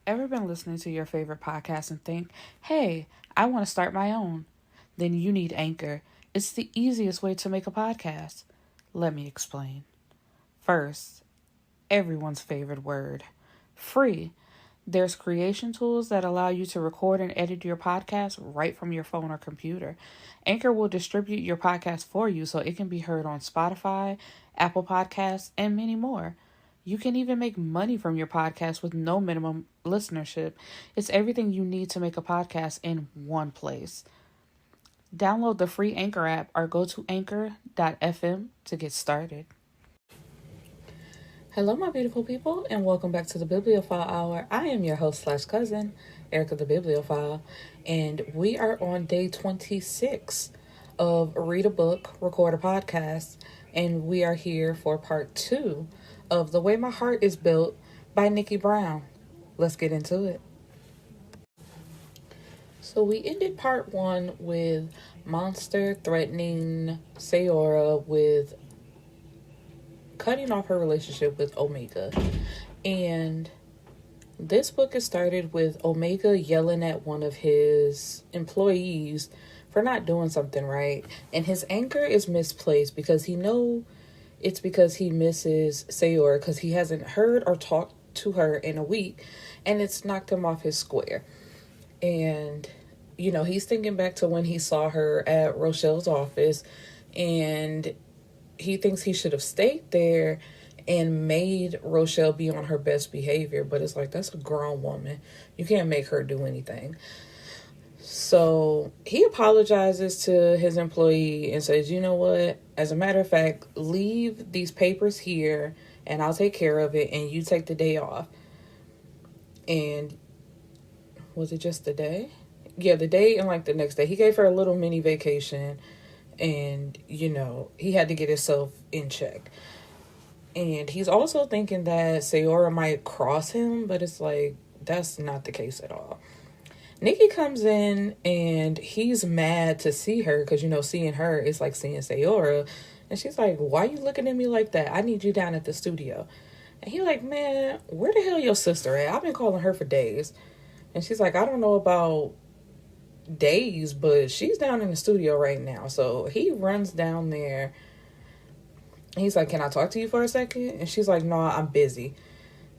Ever been listening to your favorite podcast and think, hey, I want to start my own? Then you need Anchor. It's the easiest way to make a podcast. Let me explain. First, everyone's favorite word, free. There's creation tools that allow you to record and edit your podcast right from your phone or computer. Anchor will distribute your podcast for you so it can be heard on Spotify, Apple Podcasts, and many more. You can even make money from your podcast with no minimum listenership. It's everything you need to make a podcast in one place. Download the free Anchor app or go to anchor.fm to get started. Hello, my beautiful people, and welcome back to the Bibliophile Hour. I am your host / cousin, Erica the Bibliophile, and we are on day 26 of Read a Book, Record a Podcast, and we are here for part 2 of The Way My Heart is Built by Nikki Brown. Let's get into it. So we ended part 1 with Monster threatening Sayora with cutting off her relationship with Omega. And this book is started with Omega yelling at one of his employees for not doing something right. And his anger is misplaced because it's because he misses Sayora because he hasn't heard or talked to her in a week, and it's knocked him off his square. And, he's thinking back to when he saw her at Rochelle's office, and he thinks he should have stayed there and made Rochelle be on her best behavior. But it's like, that's a grown woman. You can't make her do anything. So he apologizes to his employee and says, you know what? As a matter of fact, leave these papers here and I'll take care of it and you take the day off. And was it just the day? Yeah, the day and like the next day. He gave her a little mini vacation and, he had to get himself in check. And he's also thinking that Sayora might cross him, but it's like, that's not the case at all. Nikki comes in and he's mad to see her because, seeing her is like seeing Sayora. And she's like, why are you looking at me like that? I need you down at the studio. And he's like, man, where the hell your sister at? I've been calling her for days. And she's like, I don't know about days, but she's down in the studio right now. So he runs down there. He's like, can I talk to you for a second? And she's like, no, I'm busy.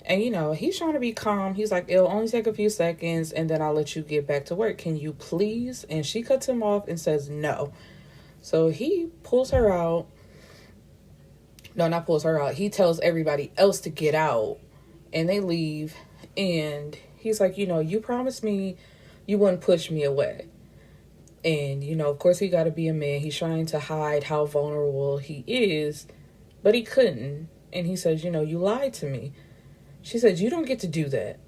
And, he's trying to be calm. He's like, it'll only take a few seconds and then I'll let you get back to work. Can you please? And she cuts him off and says no. So he pulls her out. No, not pulls her out. He tells everybody else to get out and they leave. And he's like, you promised me you wouldn't push me away. And, of course he got to be a man. He's trying to hide how vulnerable he is, but he couldn't. And he says, you lied to me. She said, you don't get to do that.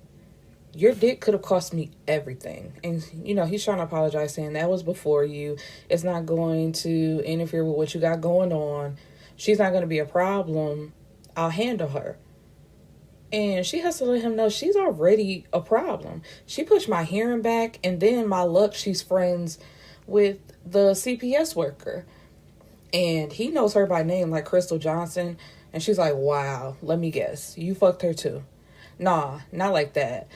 Your dick could have cost me everything. And, he's trying to apologize, saying that was before you. It's not going to interfere with what you got going on. She's not going to be a problem. I'll handle her. And she has to let him know she's already a problem. She pushed my hearing back, and then my luck, she's friends with the CPS worker. And he knows her by name, like Crystal Johnson. And she's like, wow, let me guess. You fucked her too. Nah, not like that.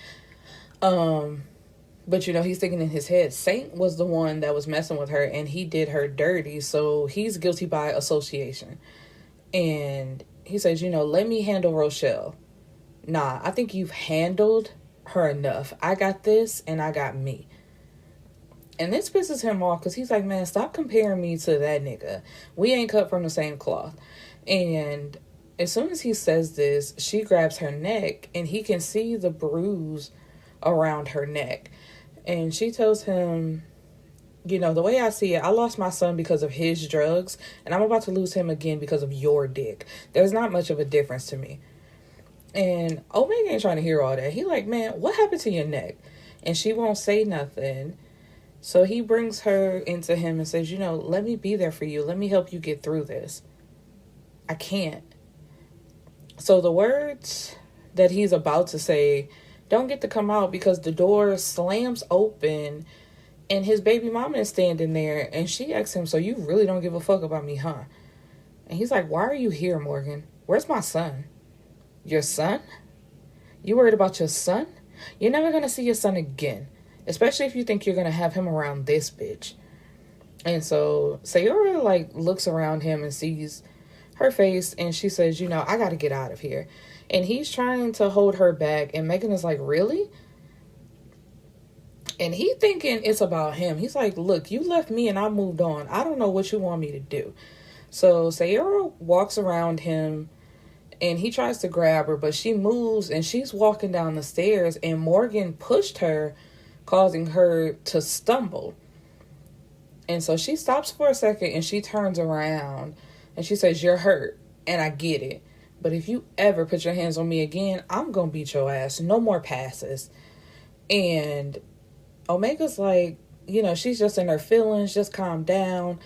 But, he's thinking in his head, Saint was the one that was messing with her and he did her dirty. So he's guilty by association. And he says, let me handle Rochelle. Nah, I think you've handled her enough. I got this and I got me. And this pisses him off because he's like, man, stop comparing me to that nigga. We ain't cut from the same cloth. And as soon as he says this, she grabs her neck and he can see the bruise around her neck. And she tells him, the way I see it, I lost my son because of his drugs and I'm about to lose him again because of your dick. There's not much of a difference to me. And Omega ain't trying to hear all that. He like, man, what happened to your neck? And she won't say nothing. So he brings her into him and says, let me be there for you. Let me help you get through this. I can't. So the words that he's about to say don't get to come out because the door slams open and his baby mama is standing there and she asks him, so you really don't give a fuck about me, huh? And he's like, why are you here, Morgan? Where's my son? Your son? You worried about your son? You're never going to see your son again, especially if you think you're going to have him around this bitch. And so Sayora, like, looks around him and sees her face, and she says, you know, I got to get out of here. And he's trying to hold her back, and Megan is like, really? And he thinking it's about him. He's like, look, you left me and I moved on. I don't know what you want me to do. So Sayora walks around him, and he tries to grab her, but she moves, and she's walking down the stairs, and Morgan pushed her, causing her to stumble. And so she stops for a second, and she turns around, and she says, you're hurt, and I get it. But if you ever put your hands on me again, I'm going to beat your ass. No more passes. And Omega's like, you know, she's just in her feelings. Just calm down.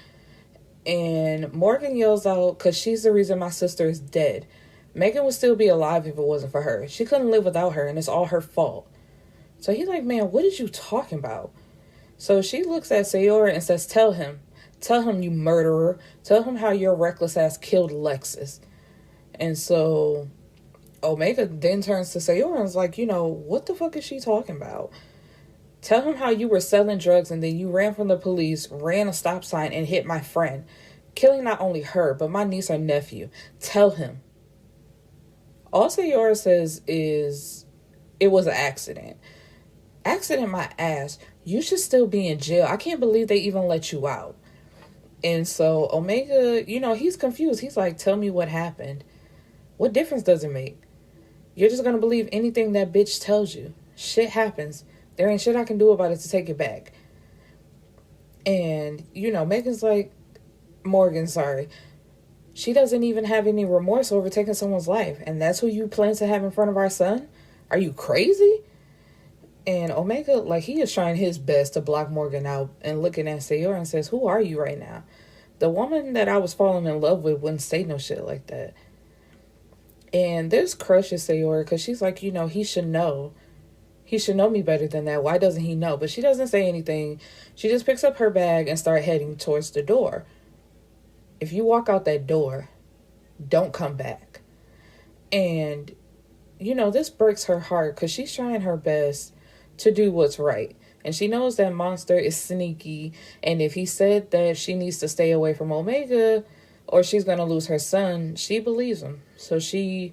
And Morgan yells out, because she's the reason my sister is dead. Megan would still be alive if it wasn't for her. She couldn't live without her, and it's all her fault. So he's like, man, what is you talking about? So she looks at Sayora and says, tell him, you murderer. Tell him how your reckless ass killed Lexus. And so Omega then turns to Sayora and is like, you know, what the fuck is she talking about? Tell him how you were selling drugs and then you ran from the police, ran a stop sign, and hit my friend, killing not only her, but my niece or nephew. Tell him. All Sayora says is, it was an accident. Accident my ass. You should still be in jail. I can't believe they even let you out. And so Omega, you know, he's confused. He's like, tell me what happened. What difference does it make? You're just going to believe anything that bitch tells you. Shit happens. There ain't shit I can do about it to take it back. And, you know, Morgan, she doesn't even have any remorse over taking someone's life. And that's who you plan to have in front of our son? Are you crazy? And Omega, like, he is trying his best to block Morgan out and looking at Sayora and says, who are you right now? The woman that I was falling in love with wouldn't say no shit like that. And this crushes Sayora because she's like, you know, he should know. He should know me better than that. Why doesn't he know? But she doesn't say anything. She just picks up her bag and starts heading towards the door. If you walk out that door, don't come back. And, you know, this breaks her heart because she's trying her best to do what's right. And she knows that Monster is sneaky. And if he said that she needs to stay away from Omega or she's going to lose her son, she believes him. So she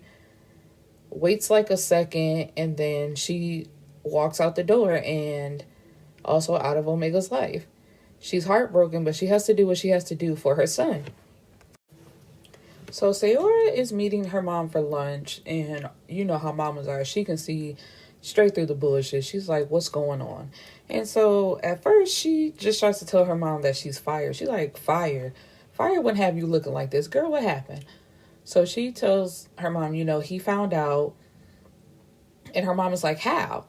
waits like a second and then she walks out the door and also out of Omega's life. She's heartbroken, but she has to do what she has to do for her son. So Sayora is meeting her mom for lunch, and you know how mamas are. She can see straight through the bullshit. She's like, what's going on? And so at first she just tries to tell her mom that she's fired. She's like, fired? Fire wouldn't have you looking like this. Girl, what happened? So she tells her mom, you know, he found out. And her mom is like, how?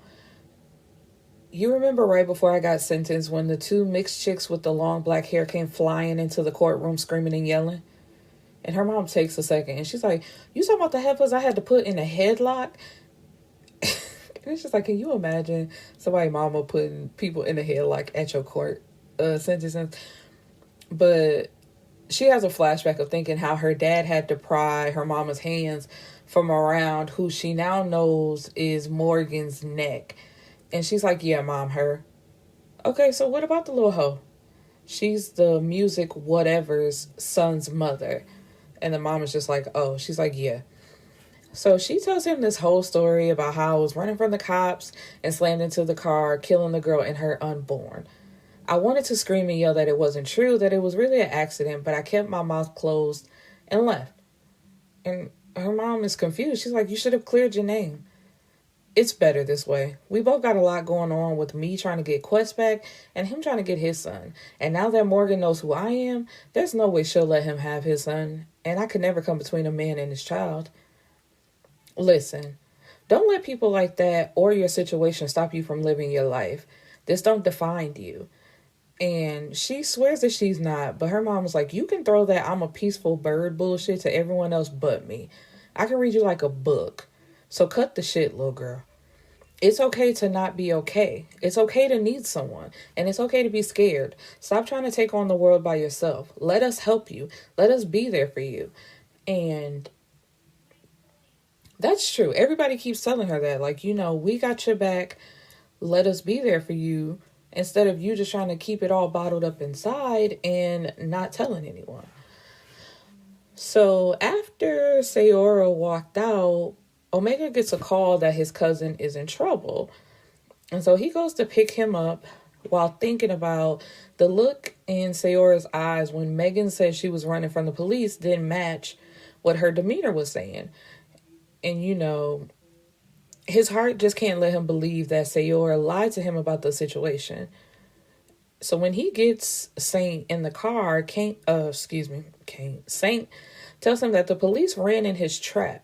You remember right before I got sentenced when the two mixed chicks with the long black hair came flying into the courtroom screaming and yelling? And her mom takes a second and she's like, you talking about the heifers I had to put in a headlock? And it's just like, can you imagine somebody mama putting people in a headlock at your court sentencing? But she has a flashback of thinking how her dad had to pry her mama's hands from around who she now knows is Morgan's neck. And she's like, yeah, mom, her. Okay, so what about the little hoe? She's the music whatever's son's mother. And the mom is just like, oh, she's like, yeah. So she tells him this whole story about how I was running from the cops and slammed into the car, killing the girl and her unborn. I wanted to scream and yell that it wasn't true, that it was really an accident, but I kept my mouth closed and left. And her mom is confused. She's like, you should have cleared your name. It's better this way. We both got a lot going on with me trying to get Quest back and him trying to get his son. And now that Morgan knows who I am, there's no way she'll let him have his son. And I could never come between a man and his child. Listen, don't let people like that or your situation stop you from living your life. This don't define you. And she swears that she's not, but her mom was like, you can throw that I'm a peaceful bird bullshit to everyone else but me. I can read you like a book. So cut the shit, little girl. It's okay to not be okay. It's okay to need someone. And it's okay to be scared. Stop trying to take on the world by yourself. Let us help you. Let us be there for you. And That's true. Everybody keeps telling her that. Like, we got your back. Let us be there for you. Instead of you just trying to keep it all bottled up inside and not telling anyone. So after Sayora walked out, Omega gets a call that his cousin is in trouble. And so he goes to pick him up while thinking about the look in Sayora's eyes when Megan said she was running from the police didn't match what her demeanor was saying. And, his heart just can't let him believe that Sayora lied to him about the situation. So when he gets Saint in the car, Saint tells him that the police ran in his trap.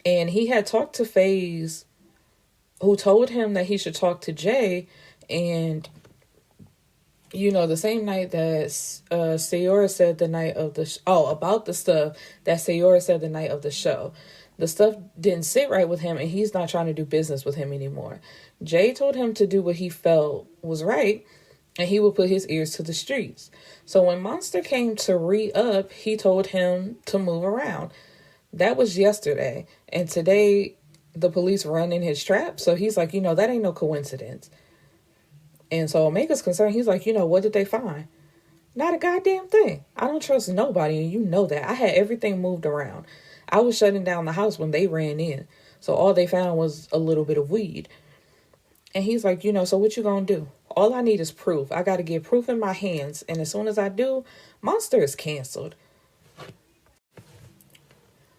And he had talked to FaZe, who told him that he should talk to Jay. And, the same night that Sayora said the night of the... about the stuff that Sayora said the night of the show. The stuff didn't sit right with him, and he's not trying to do business with him anymore. Jay told him to do what he felt was right, and he would put his ears to the streets. So when Monster came to re-up, he told him to move around. That was yesterday. And today, the police run in his trap. So he's like, that ain't no coincidence. And so Omega's concerned. He's like, what did they find? Not a goddamn thing. I don't trust nobody, and you know that. I had everything moved around. I was shutting down the house when they ran in. So all they found was a little bit of weed. And he's like, so what you gonna do? All I need is proof. I got to get proof in my hands. And as soon as I do, Monster is canceled.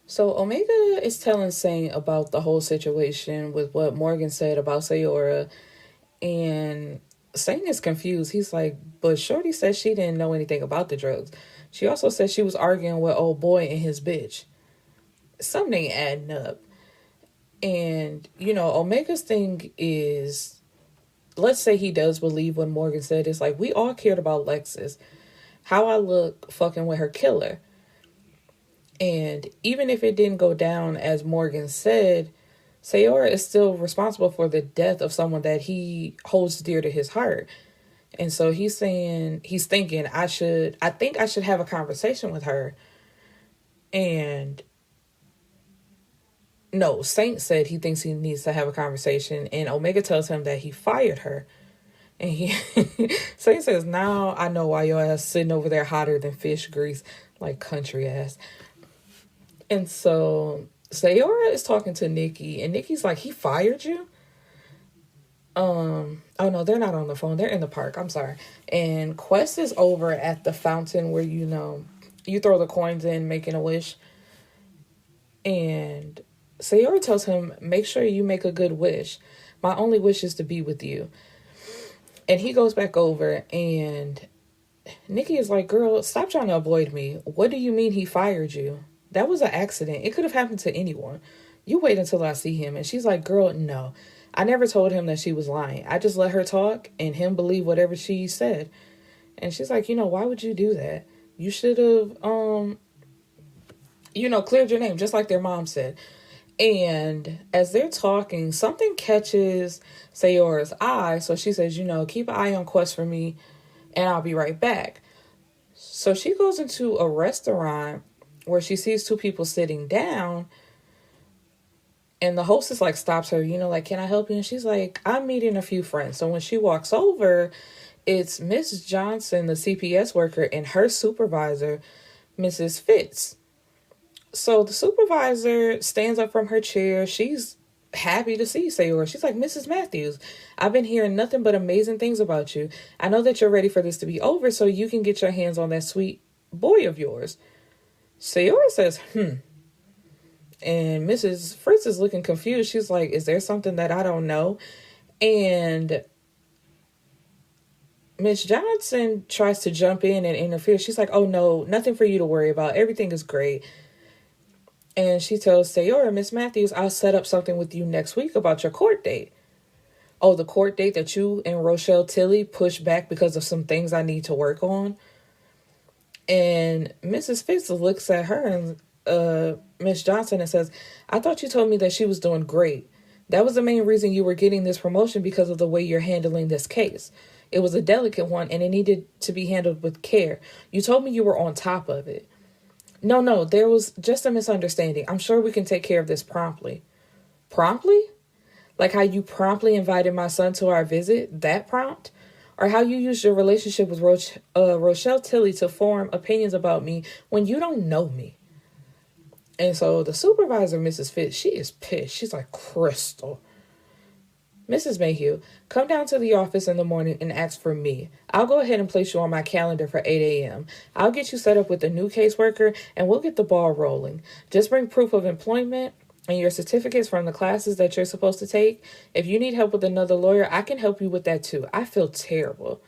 So Omega is telling Saint about the whole situation with what Morgan said about Sayora. And Saint is confused. He's like, but Shorty said she didn't know anything about the drugs. She also said she was arguing with old boy and his bitch. Something ain't adding up. And, Omega's thing is, let's say he does believe what Morgan said. It's like, we all cared about Lexus. How I look fucking with her killer. And even if it didn't go down as Morgan said, Sayora is still responsible for the death of someone that he holds dear to his heart. And so he's thinking, I think I should have a conversation with her. And no, Saint said he thinks he needs to have a conversation, and Omega tells him that he fired her. And Saint says, now I know why your ass sitting over there hotter than fish grease, like country ass. And so Sayora is talking to Nikki, and Nikki's like, he fired you? Oh no, they're not on the phone. They're in the park. I'm sorry. And Quest is over at the fountain where, you throw the coins in, making a wish. And Sayora tells him, make sure you make a good wish. My only wish is to be with you. And he goes back over, and Nikki is like, girl, stop trying to avoid me. What do you mean he fired you? That was an accident. It could have happened to anyone. You wait until I see him. And she's like, girl, no. I never told him that she was lying. I just let her talk and him believe whatever she said. And she's like, why would you do that? You should have, cleared your name, just like their mom said. And as they're talking, something catches Sayora's eye. So she says, keep an eye on Quest for me, and I'll be right back. So she goes into a restaurant where she sees two people sitting down. And the hostess stops her, can I help you? And she's like, I'm meeting a few friends. So when she walks over, it's Miss Johnson, the CPS worker, and her supervisor, Mrs. Fitz. So the supervisor stands up from her chair. She's happy to see Sayora. She's like, Mrs. Matthews, I've been hearing nothing but amazing things about you. I know that you're ready for this to be over so you can get your hands on that sweet boy of yours. Sayora says, And Mrs. Fritz is looking confused. She's like, is there something that I don't know? And Miss Johnson tries to jump in and interfere. She's like, oh no, nothing for you to worry about. Everything is great. And she tells Sayora, Miss Matthews, I'll set up something with you next week about your court date. Oh, the court date that you and Rochelle Tilly pushed back because of some things I need to work on. And Mrs. Fitz looks at her and Miss Johnson and says, I thought you told me that she was doing great. That was the main reason you were getting this promotion, because of the way you're handling this case. It was a delicate one and it needed to be handled with care. You told me you were on top of it. No, there was just a misunderstanding. I'm sure we can take care of this promptly. Promptly? Like how you promptly invited my son to our visit? That prompt? Or how you used your relationship with Rochelle Tilley to form opinions about me when you don't know me? And so the supervisor, Mrs. Fitz, she is pissed. She's like, Crystal. Mrs. Mayhew, come down to the office in the morning and ask for me. I'll go ahead and place you on my calendar for 8 a.m. I'll get you set up with a new caseworker and we'll get the ball rolling. Just bring proof of employment and your certificates from the classes that you're supposed to take. If you need help with another lawyer, I can help you with that too. I feel terrible.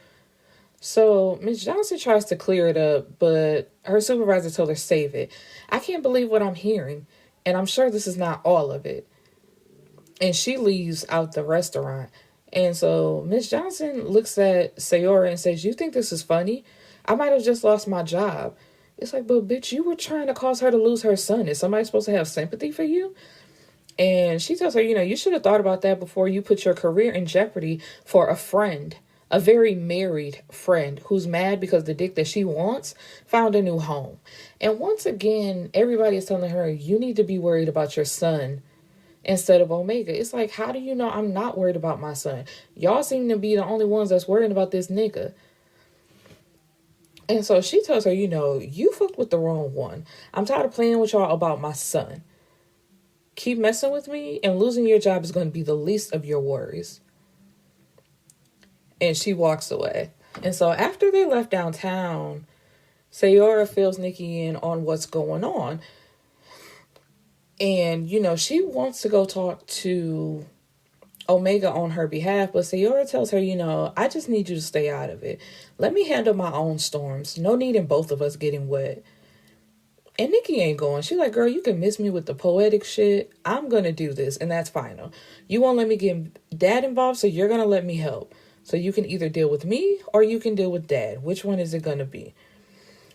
So Ms. Johnson tries to clear it up, but her supervisor told her save it. I can't believe what I'm hearing, and I'm sure this is not all of it. And she leaves out the restaurant. And so Miss Johnson looks at Sayora and says, you think this is funny? I might have just lost my job. It's like, but bitch, you were trying to cause her to lose her son. Is somebody supposed to have sympathy for you? And she tells her, you should have thought about that before you put your career in jeopardy for a friend, a very married friend who's mad because the dick that she wants found a new home. And once again, everybody is telling her, you need to be worried about your son instead of Omega. It's like, how do you know I'm not worried about my son? Y'all seem to be the only ones that's worried about this nigga. And so she tells her, you fucked with the wrong one. I'm tired of playing with y'all about my son. Keep messing with me and losing your job is going to be the least of your worries. And she walks away. And so after they left downtown, Sayora fills Nikki in on what's going on. And, she wants to go talk to Omega on her behalf, but Sayora tells her, I just need you to stay out of it. Let me handle my own storms. No need in both of us getting wet. And Nikki ain't going. She's like, girl, you can miss me with the poetic shit. I'm going to do this, and that's final. You won't let me get dad involved, so you're going to let me help. So you can either deal with me or you can deal with dad. Which one is it going to be?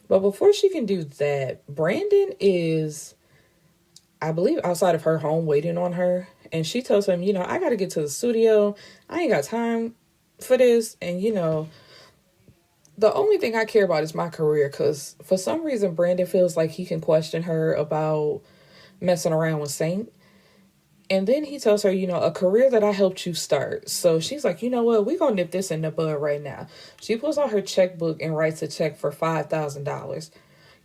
But before she can do that, Brandon is, I believe, outside of her home waiting on her. And she tells him, I got to get to the studio. I ain't got time for this. And, the only thing I care about is my career. Because for some reason, Brandon feels like he can question her about messing around with Saint. And then he tells her, a career that I helped you start. So she's like, you know what? We're going to nip this in the bud right now. She pulls out her checkbook and writes a check for $5,000.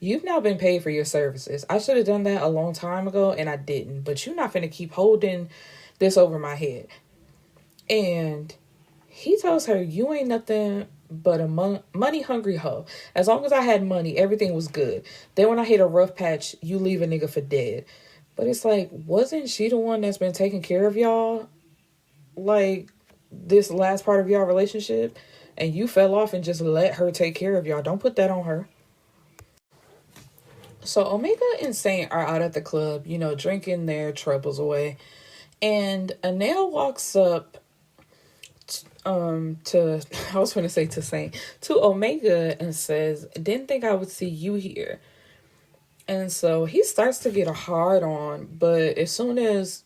You've now been paid for your services. I should have done that a long time ago, and I didn't. But you're not finna keep holding this over my head. And he tells her, you ain't nothing but a money-hungry hoe. As long as I had money, everything was good. Then when I hit a rough patch, you leave a nigga for dead. But it's like, wasn't she the one that's been taking care of y'all, like, this last part of y'all relationship? And you fell off and just let her take care of y'all. Don't put that on her. So Omega and Saint are out at the club, drinking their troubles away. And Anel walks up to Saint, to Omega and says, didn't think I would see you here. And so he starts to get a hard on, but as soon as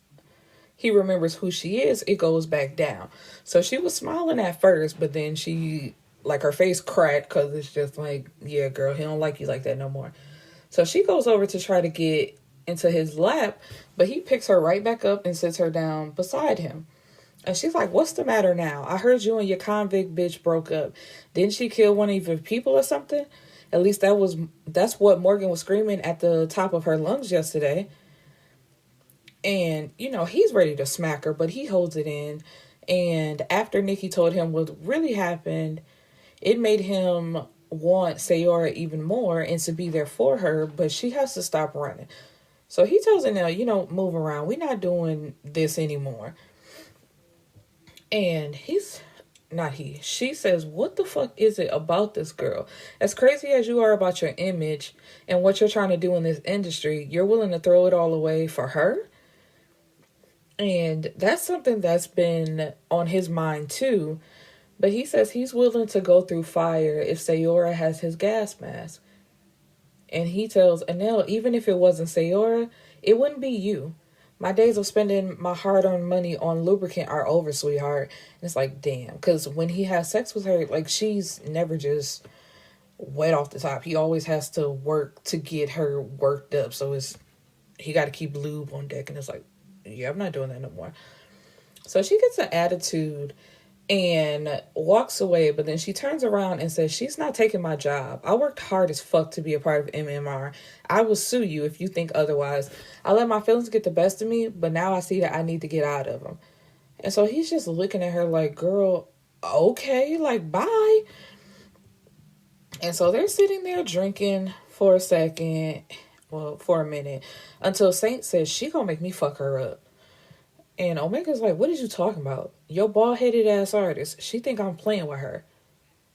he remembers who she is, it goes back down. So she was smiling at first, but then she, her face cracked because it's just like, yeah, girl, he don't like you like that no more. So she goes over to try to get into his lap, but he picks her right back up and sits her down beside him. And she's like, what's the matter now? I heard you and your convict bitch broke up. Didn't she kill one of your people or something? At least that's what Morgan was screaming at the top of her lungs yesterday. And, he's ready to smack her, but he holds it in. And after Nikki told him what really happened, it made him want Sayora even more and to be there for her, but she has to stop running. So he tells her now, move around. We're not doing this anymore. And she says, what the fuck is it about this girl? As crazy as you are about your image and what you're trying to do in this industry, you're willing to throw it all away for her? And that's something that's been on his mind too. But he says he's willing to go through fire if Sayora has his gas mask. And he tells Anel, even if it wasn't Sayora, it wouldn't be you. My days of spending my hard-earned money on lubricant are over, sweetheart. And it's like, damn. Because when he has sex with her, she's never just wet off the top. He always has to work to get her worked up. So he got to keep lube on deck. And it's like, yeah, I'm not doing that no more. So she gets an attitude and walks away, but then she turns around and says, she's not taking my job. I worked hard as fuck to be a part of MMR. I will sue you if you think otherwise. I let my feelings get the best of me, but now I see that I need to get out of them. And so he's just looking at her like, girl, okay, like, bye. And so they're sitting there drinking for a second, well, for a minute, until Saint says she gonna make me fuck her up. And Omega's like, what is you talking about? Your bald-headed ass artist. She think I'm playing with her.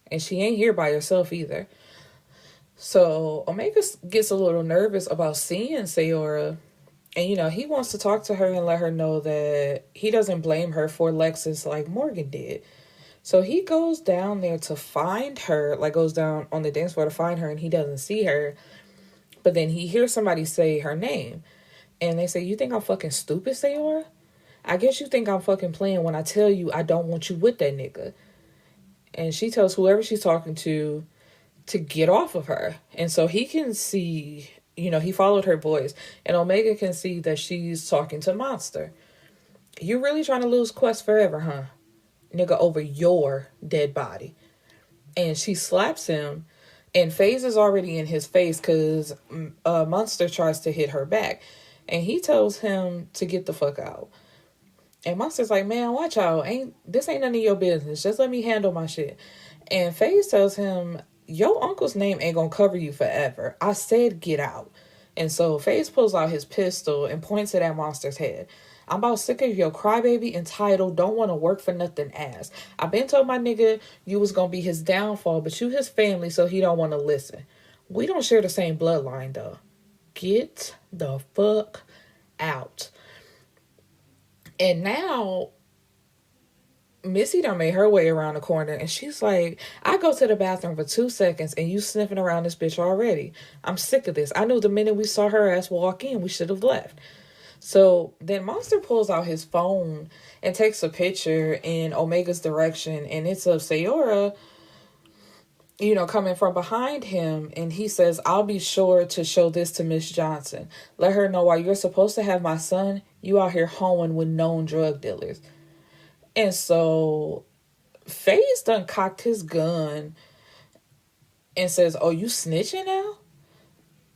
And she ain't here by herself either. So Omega gets a little nervous about seeing Sayora. And, he wants to talk to her and let her know that he doesn't blame her for Lexus like Morgan did. So he goes down there to find her, like goes down on the dance floor to find her, and he doesn't see her. But then he hears somebody say her name. And they say, you think I'm fucking stupid, Sayora? I guess you think I'm fucking playing when I tell you I don't want you with that nigga. And she tells whoever she's talking to get off of her. And so he can see, he followed her voice. And Omega can see that she's talking to Monster. You really trying to lose Quest forever, huh? Nigga, over your dead body. And she slaps him. And FaZe is already in his face because Monster tries to hit her back. And he tells him to get the fuck out. And Monster's like, man, watch out. This ain't none of your business. Just let me handle my shit. And FaZe tells him, your uncle's name ain't gonna cover you forever. I said get out. And so FaZe pulls out his pistol and points it at Monster's head. I'm about sick of your crybaby entitled, don't want to work for nothing ass. I been told my nigga you was gonna be his downfall, but you his family, so he don't want to listen. We don't share the same bloodline, though. Get the fuck out. And now, Missy done made her way around the corner, and she's like, I go to the bathroom for 2 seconds, and you sniffing around this bitch already. I'm sick of this. I knew the minute we saw her ass walk in, we should have left. So then Monster pulls out his phone and takes a picture in Omega's direction, and it's of Sayora, coming from behind him, and he says, I'll be sure to show this to Miss Johnson. Let her know while you're supposed to have my son, you out here hoeing with known drug dealers. And so FaZe done cocked his gun and says, oh, you snitching now?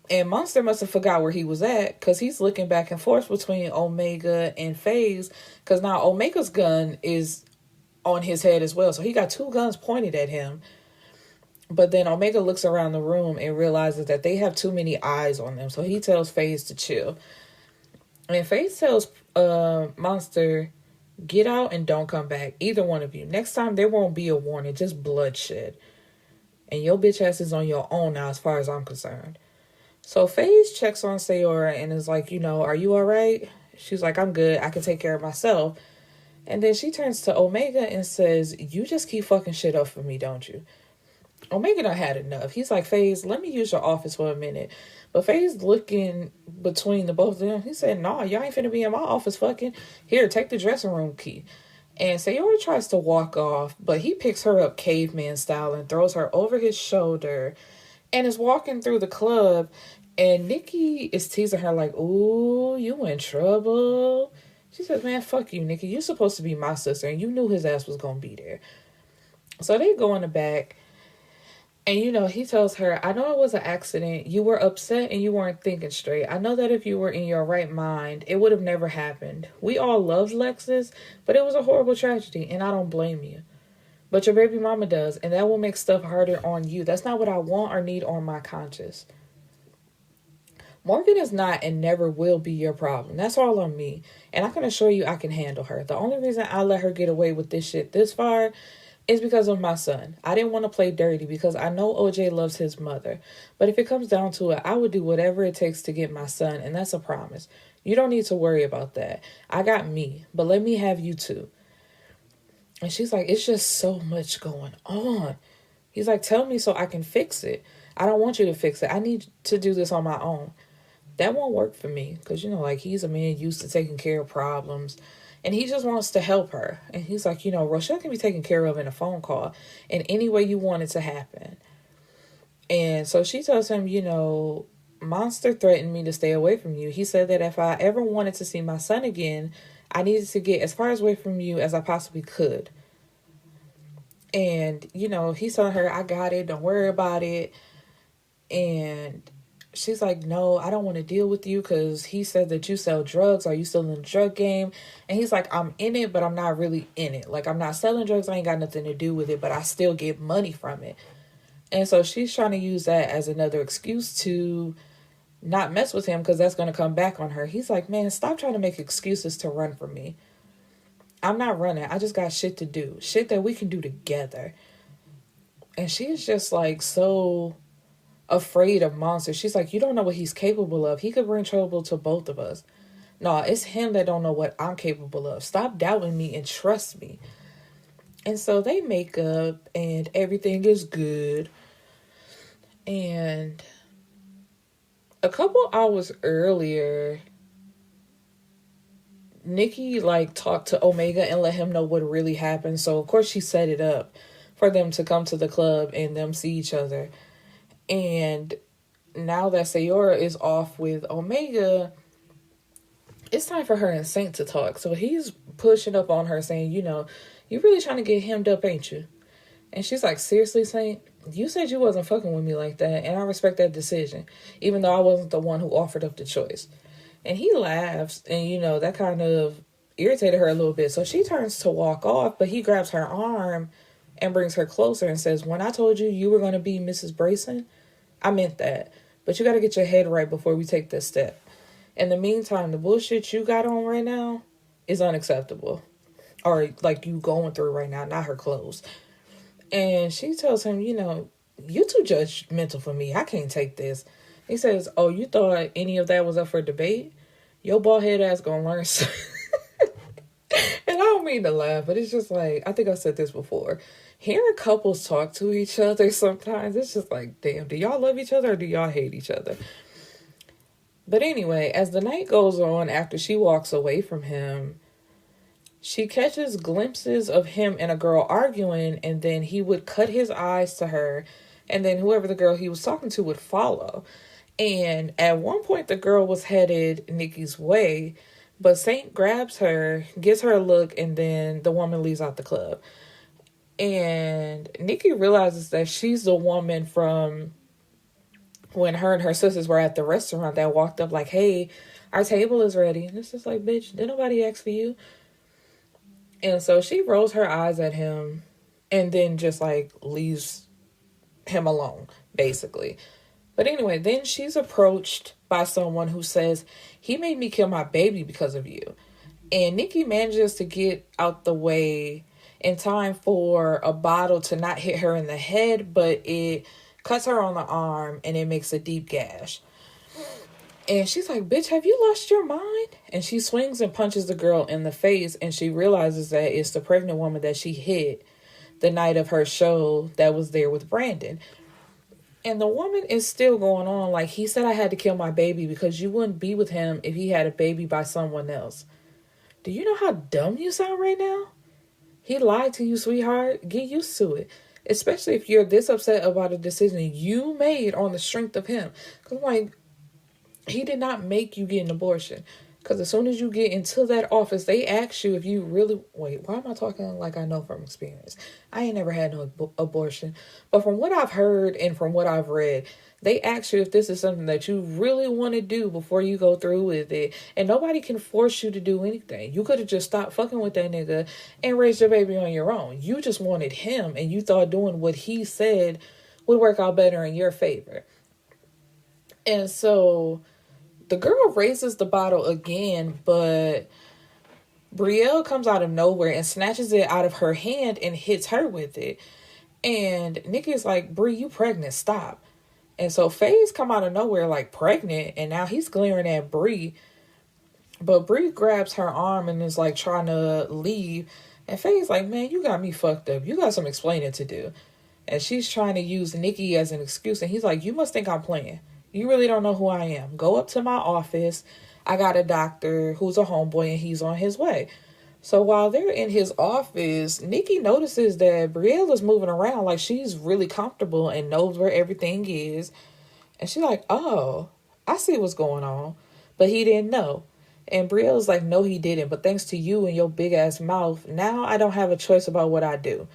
And Monster must have forgot where he was at, because he's looking back and forth between Omega and FaZe, because now Omega's gun is on his head as well. So he got 2 guns pointed at him. But then Omega looks around the room and realizes that they have too many eyes on them. So he tells FaZe to chill. And FaZe tells Monster, get out and don't come back. Either one of you. Next time there won't be a warning, just bloodshed. And your bitch ass is on your own now as far as I'm concerned. So FaZe checks on Sayora and is like, are you alright? She's like, I'm good. I can take care of myself. And then she turns to Omega and says, you just keep fucking shit up for me, don't you? Omega done had enough. He's like, FaZe, let me use your office for a minute. But FaZe looking between the both of them, he said, nah, y'all ain't finna be in my office fucking. Here, take the dressing room key. And Sayora tries to walk off, but he picks her up caveman style and throws her over his shoulder and is walking through the club. And Nikki is teasing her like, ooh, you in trouble. She says, man, fuck you, Nikki. You're supposed to be my sister, and you knew his ass was gonna be there. So they go in the back. And, he tells her, I know it was an accident. You were upset and you weren't thinking straight. I know that if you were in your right mind, it would have never happened. We all loved Lexus, but it was a horrible tragedy, and I don't blame you. But your baby mama does, and that will make stuff harder on you. That's not what I want or need on my conscience. Morgan is not and never will be your problem. That's all on me. And I can assure you I can handle her. The only reason I let her get away with this shit this far is because of my son. I didn't want to play dirty because I know OJ loves his mother. But if it comes down to it, I would do whatever it takes to get my son, and that's a promise. You don't need to worry about that. I got me, but let me have you too. And she's like, it's just so much going on. He's like, tell me so I can fix it. I don't want you to fix it. I need to do this on my own. That won't work for me because, he's a man used to taking care of problems. And he just wants to help her. And he's like, Rochelle can be taken care of in a phone call in any way you want it to happen. And so she tells him, Monster threatened me to stay away from you. He said that if I ever wanted to see my son again, I needed to get as far away from you as I possibly could. And, he's telling her, I got it, don't worry about it. And she's like, no, I don't want to deal with you because he said that you sell drugs. Are you still in the drug game? And he's like, I'm in it, but I'm not really in it. Like, I'm not selling drugs. I ain't got nothing to do with it, but I still get money from it. And so she's trying to use that as another excuse to not mess with him because that's going to come back on her. He's like, man, stop trying to make excuses to run from me. I'm not running. I just got shit to do. Shit that we can do together. And she's just like so afraid of Monster. She's like, you don't know what he's capable of. He could bring trouble to both of us. No, it's him that don't know what I'm capable of. Stop doubting me and trust me. And so they make up and everything is good. And a couple hours earlier, Nikki talked to Omega and let him know what really happened. So of course she set it up for them to come to the club and them see each other. And now that Sayora is off with Omega, it's time for her and Saint to talk. So he's pushing up on her saying, you really trying to get hemmed up, ain't you? And she's like, seriously, Saint? You said you wasn't fucking with me like that, and I respect that decision, even though I wasn't the one who offered up the choice. And he laughs, and, that kind of irritated her a little bit. So she turns to walk off, but he grabs her arm and brings her closer and says, when I told you you were going to be Mrs. Brayson, I meant that. But you got to get your head right before we take this step. In the meantime, the bullshit you got on right now is unacceptable. Or you going through right now, not her clothes. And she tells him, you too judgmental for me. I can't take this. He says, oh, you thought any of that was up for debate? Your bald head ass gonna learn something. And I don't mean to laugh, but it's just I think I said this before. Hearing couples talk to each other sometimes, it's just damn, do y'all love each other or do y'all hate each other? But anyway, as the night goes on, after she walks away from him, she catches glimpses of him and a girl arguing, and then he would cut his eyes to her, and then whoever the girl he was talking to would follow. And at one point, the girl was headed Nikki's way, but Saint grabs her, gives her a look, and then the woman leaves out the club. And Nikki realizes that she's the woman from when her and her sisters were at the restaurant that walked up hey, our table is ready. And it's just bitch, did nobody ask for you? And so she rolls her eyes at him and then just leaves him alone, basically. But anyway, then she's approached by someone who says, he made me kill my baby because of you. And Nikki manages to get out the way in time for a bottle to not hit her in the head, but it cuts her on the arm and it makes a deep gash. And she's like, bitch, have you lost your mind? And she swings and punches the girl in the face, and she realizes that it's the pregnant woman that she hit the night of her show that was there with Brandon. And the woman is still going on he said I had to kill my baby because you wouldn't be with him if he had a baby by someone else. Do you know how dumb you sound right now? He lied to you, sweetheart. Get used to it. Especially if you're this upset about a decision you made on the strength of him. Because he did not make you get an abortion. Because as soon as you get into that office, they ask you if you really... Wait, why am I talking like I know from experience? I ain't never had no abortion. But from what I've heard and from what I've read, they ask you if this is something that you really want to do before you go through with it. And nobody can force you to do anything. You could have just stopped fucking with that nigga and raised your baby on your own. You just wanted him, and you thought doing what he said would work out better in your favor. And so... the girl raises the bottle again, but Brielle comes out of nowhere and snatches it out of her hand and hits her with it. And Nikki's like, Brie, you pregnant, stop. And so Faye's come out of nowhere pregnant, and now he's glaring at Brie. But Brie grabs her arm and is trying to leave. And Faye's like, man, you got me fucked up. You got some explaining to do. And she's trying to use Nikki as an excuse. And he's like, you must think I'm playing. You really don't know who I am. Go up to my office. I got a doctor who's a homeboy and he's on his way. So while they're in his office, Nikki notices that Brielle is moving around like she's really comfortable and knows where everything is. And she's like, oh, I see what's going on. But he didn't know. And Brielle's like, no, he didn't. But thanks to you and your big ass mouth, now I don't have a choice about what I do.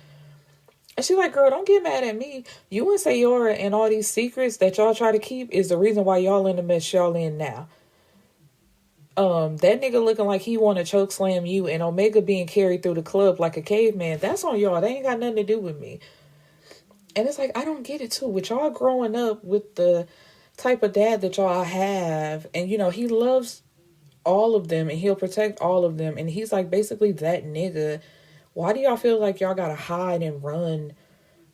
And she's like, girl, don't get mad at me. You and Sayora and all these secrets that y'all try to keep is the reason why y'all in the mess y'all in now. That nigga looking like he want to choke slam you and Omega being carried through the club like a caveman. That's on y'all. They ain't got nothing to do with me. And it's like, I don't get it too. With y'all growing up with the type of dad that y'all have, and you know, he loves all of them and he'll protect all of them. And he's like basically that nigga. Why do y'all feel like y'all gotta hide and run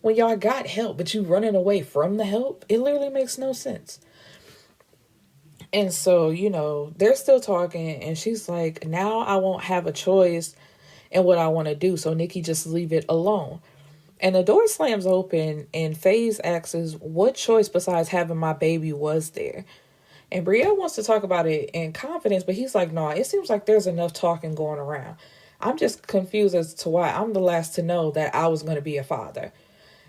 when y'all got help, but you running away from the help? It literally makes no sense. And so, you know, they're still talking and she's like, now I won't have a choice in what I want to do. So Nikki, just leave it alone. And the door slams open and FaZe asks, what choice besides having my baby was there? And Brielle wants to talk about it in confidence, but he's like, no, it seems like there's enough talking going around. I'm just confused as to why I'm the last to know that I was going to be a father.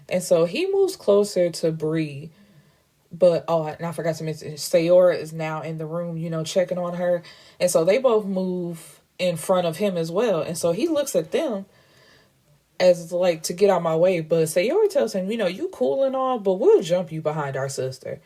And so he moves closer to Bree. But, oh, and I forgot to mention, Sayora is now in the room, you know, checking on her. And so they both move in front of him as well. And so he looks at them as, like, to get out my way. But Sayora tells him, you know, you cool and all, but we'll jump you behind our sister.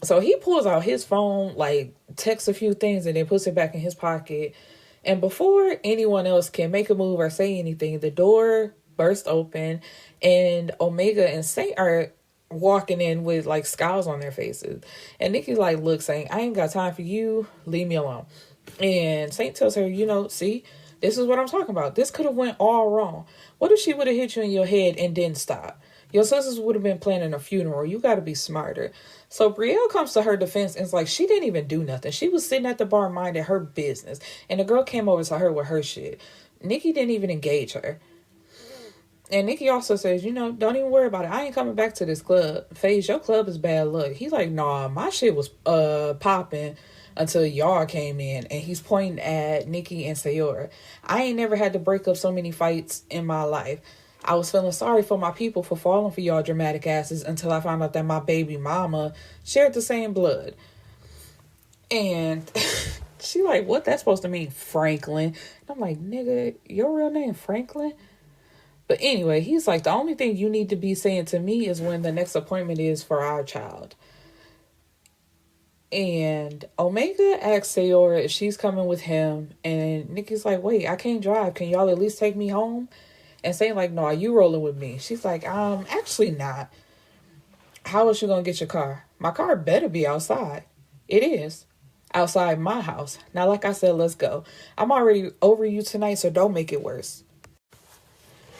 So he pulls out his phone, like, texts a few things, and then puts it back in his pocket. And before anyone else can make a move or say anything, the door bursts open, and Omega and Saint are walking in with like scowls on their faces. And Nikki's like, look, Saint, I ain't got time for you. Leave me alone. And Saint tells her, you know, see, this is what I'm talking about. This could have went all wrong. What if she would have hit you in your head and didn't stop? Your sisters would have been planning a funeral. You got to be smarter. So Brielle comes to her defense and it's like, she didn't even do nothing. She was sitting at the bar minding her business. And the girl came over to her with her shit. Nikki didn't even engage her. And Nikki also says, you know, don't even worry about it. I ain't coming back to this club. FaZe, your club is bad luck. He's like, nah, my shit was popping until y'all came in. And he's pointing at Nikki and Sayora. I ain't never had to break up so many fights in my life. I was feeling sorry for my people for falling for y'all dramatic asses until I found out that my baby mama shared the same blood. And she like, what that's supposed to mean, Franklin? And I'm like, nigga, your real name Franklin? But anyway, he's like, the only thing you need to be saying to me is when the next appointment is for our child. And Omega asks Sayora if she's coming with him. And Nikki's like, wait, I can't drive. Can y'all at least take me home? And saying like, no, you rolling with me? She's like, actually not. How is you going to get your car? My car better be outside. It is. Outside my house. Now, like I said, let's go. I'm already over you tonight, so don't make it worse.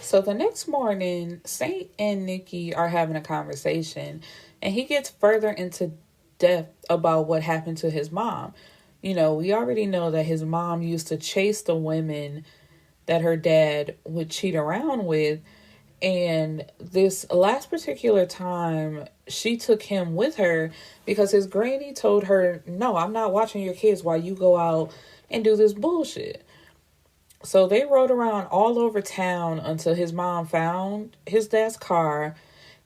So the next morning, Saint and Nikki are having a conversation, and he gets further into depth about what happened to his mom. You know, we already know that his mom used to chase the women that her dad would cheat around with, and this last particular time, she took him with her because his granny told her, no, I'm not watching your kids while you go out and do this bullshit. So they rode around all over town until his mom found his dad's car,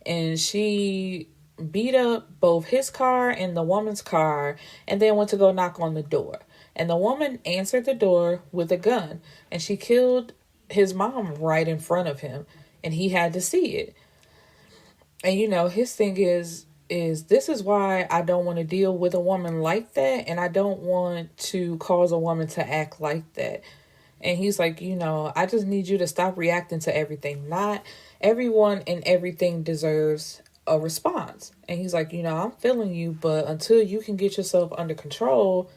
and she beat up both his car and the woman's car and then went to go knock on the door. And the woman answered the door with a gun, and she killed his mom right in front of him, and he had to see it. And you know, his thing is this is why I don't want to deal with a woman like that, and I don't want to cause a woman to act like that. And he's like, you know, I just need you to stop reacting to everything. Not everyone and everything deserves a response. And he's like, you know, I'm feeling you, but until you can get yourself under control,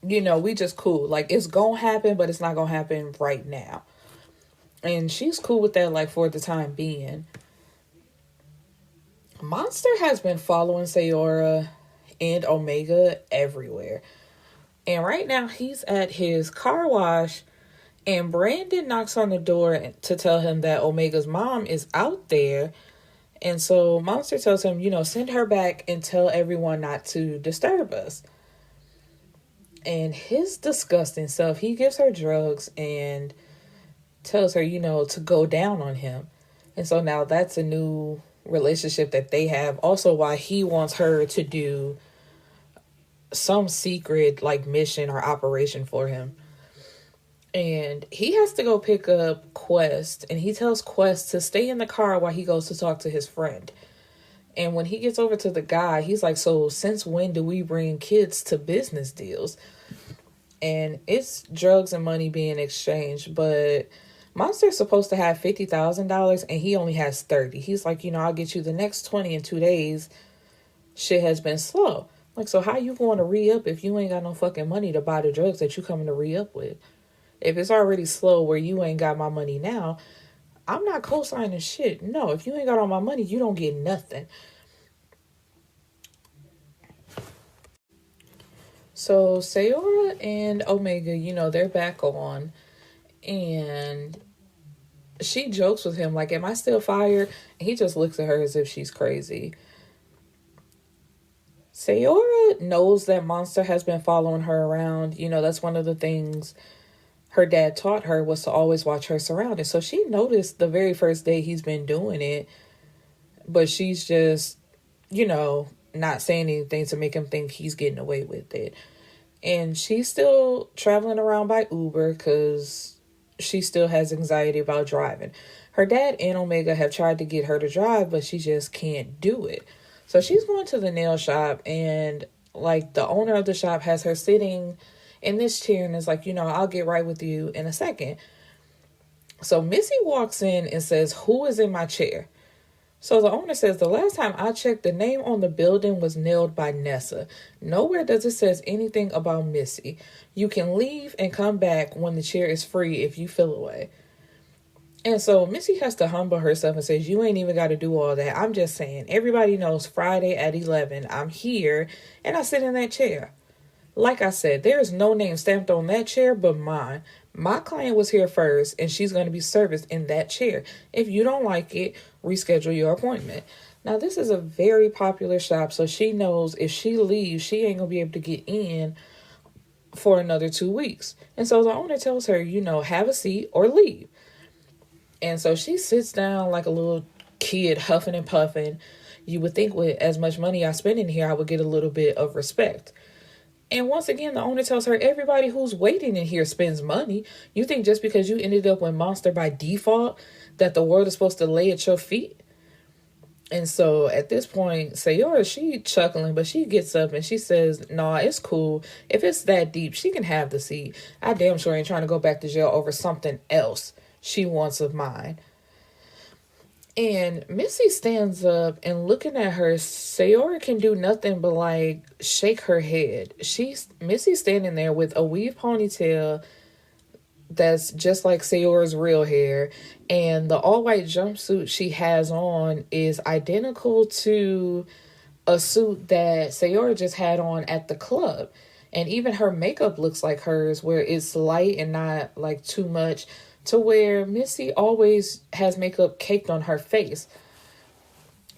you know, we just cool. Like, it's gonna happen, but it's not gonna happen right now. And she's cool with that, like, for the time being. Monster has been following Sayora and Omega everywhere. And right now he's at his car wash, and Brandon knocks on the door to tell him that Omega's mom is out there. And so Monster tells him, you know, send her back and tell everyone not to disturb us. And his disgusting self, he gives her drugs and tells her, to go down on him. And so now that's a new relationship that they have. Also, why he wants her to do some secret like mission or operation for him. And he has to go pick up Quest, and he tells Quest to stay in the car while he goes to talk to his friend. And when he gets over to the guy, he's like, so since when do we bring kids to business deals? And it's drugs and money being exchanged, but Monster's supposed to have $50,000 and he only has 30. He's like, I'll get you the next 20 in 2 days. Shit has been slow. Like, so how you going to re-up if you ain't got no fucking money to buy the drugs that you coming to re-up with? If it's already slow where you ain't got my money now, I'm not co-signing shit. No, if you ain't got all my money, you don't get nothing. So Sayora and Omega, they're back on. And she jokes with him like, am I still fired? And he just looks at her as if she's crazy. Sayora knows that Monster has been following her around. That's one of the things her dad taught her, was to always watch her surroundings. So she noticed the very first day he's been doing it, but she's just, not saying anything to make him think he's getting away with it. And she's still traveling around by Uber because she still has anxiety about driving. Her dad and Omega have tried to get her to drive, but she just can't do it. So she's going to the nail shop, and like the owner of the shop has her sitting in this chair and is like, I'll get right with you in a second. So Missy walks in and says, who is in my chair? So the owner says, the last time I checked, the name on the building was nailed by Nessa. Nowhere does it says anything about Missy. You can leave and come back when the chair is free if you feel away. And so Missy has to humble herself and says, you ain't even got to do all that. I'm just saying, everybody knows Friday at 11, I'm here and I sit in that chair. Like I said, there's no name stamped on that chair but mine. My client was here first, and she's going to be serviced in that chair. If you don't like it, reschedule your appointment. Now, this is a very popular shop, so she knows if she leaves, she ain't going to be able to get in for another 2 weeks. And so the owner tells her, have a seat or leave. And so she sits down like a little kid, huffing and puffing. You would think with as much money I spend in here, I would get a little bit of respect. And once again, the owner tells her, everybody who's waiting in here spends money. You think just because you ended up with Monster by default that the world is supposed to lay at your feet? And so at this point, Sayora, she chuckling, but she gets up and she says, nah, it's cool. If it's that deep, she can have the seat. I damn sure ain't trying to go back to jail over something else she wants of mine. And Missy stands up, and looking at her, Sayora can do nothing but like shake her head. Missy's standing there with a weave ponytail that's just like Sayora's real hair, and the all-white jumpsuit she has on is identical to a suit that Sayora just had on at the club. And even her makeup looks like hers, where it's light and not like too much, to where Missy always has makeup caked on her face.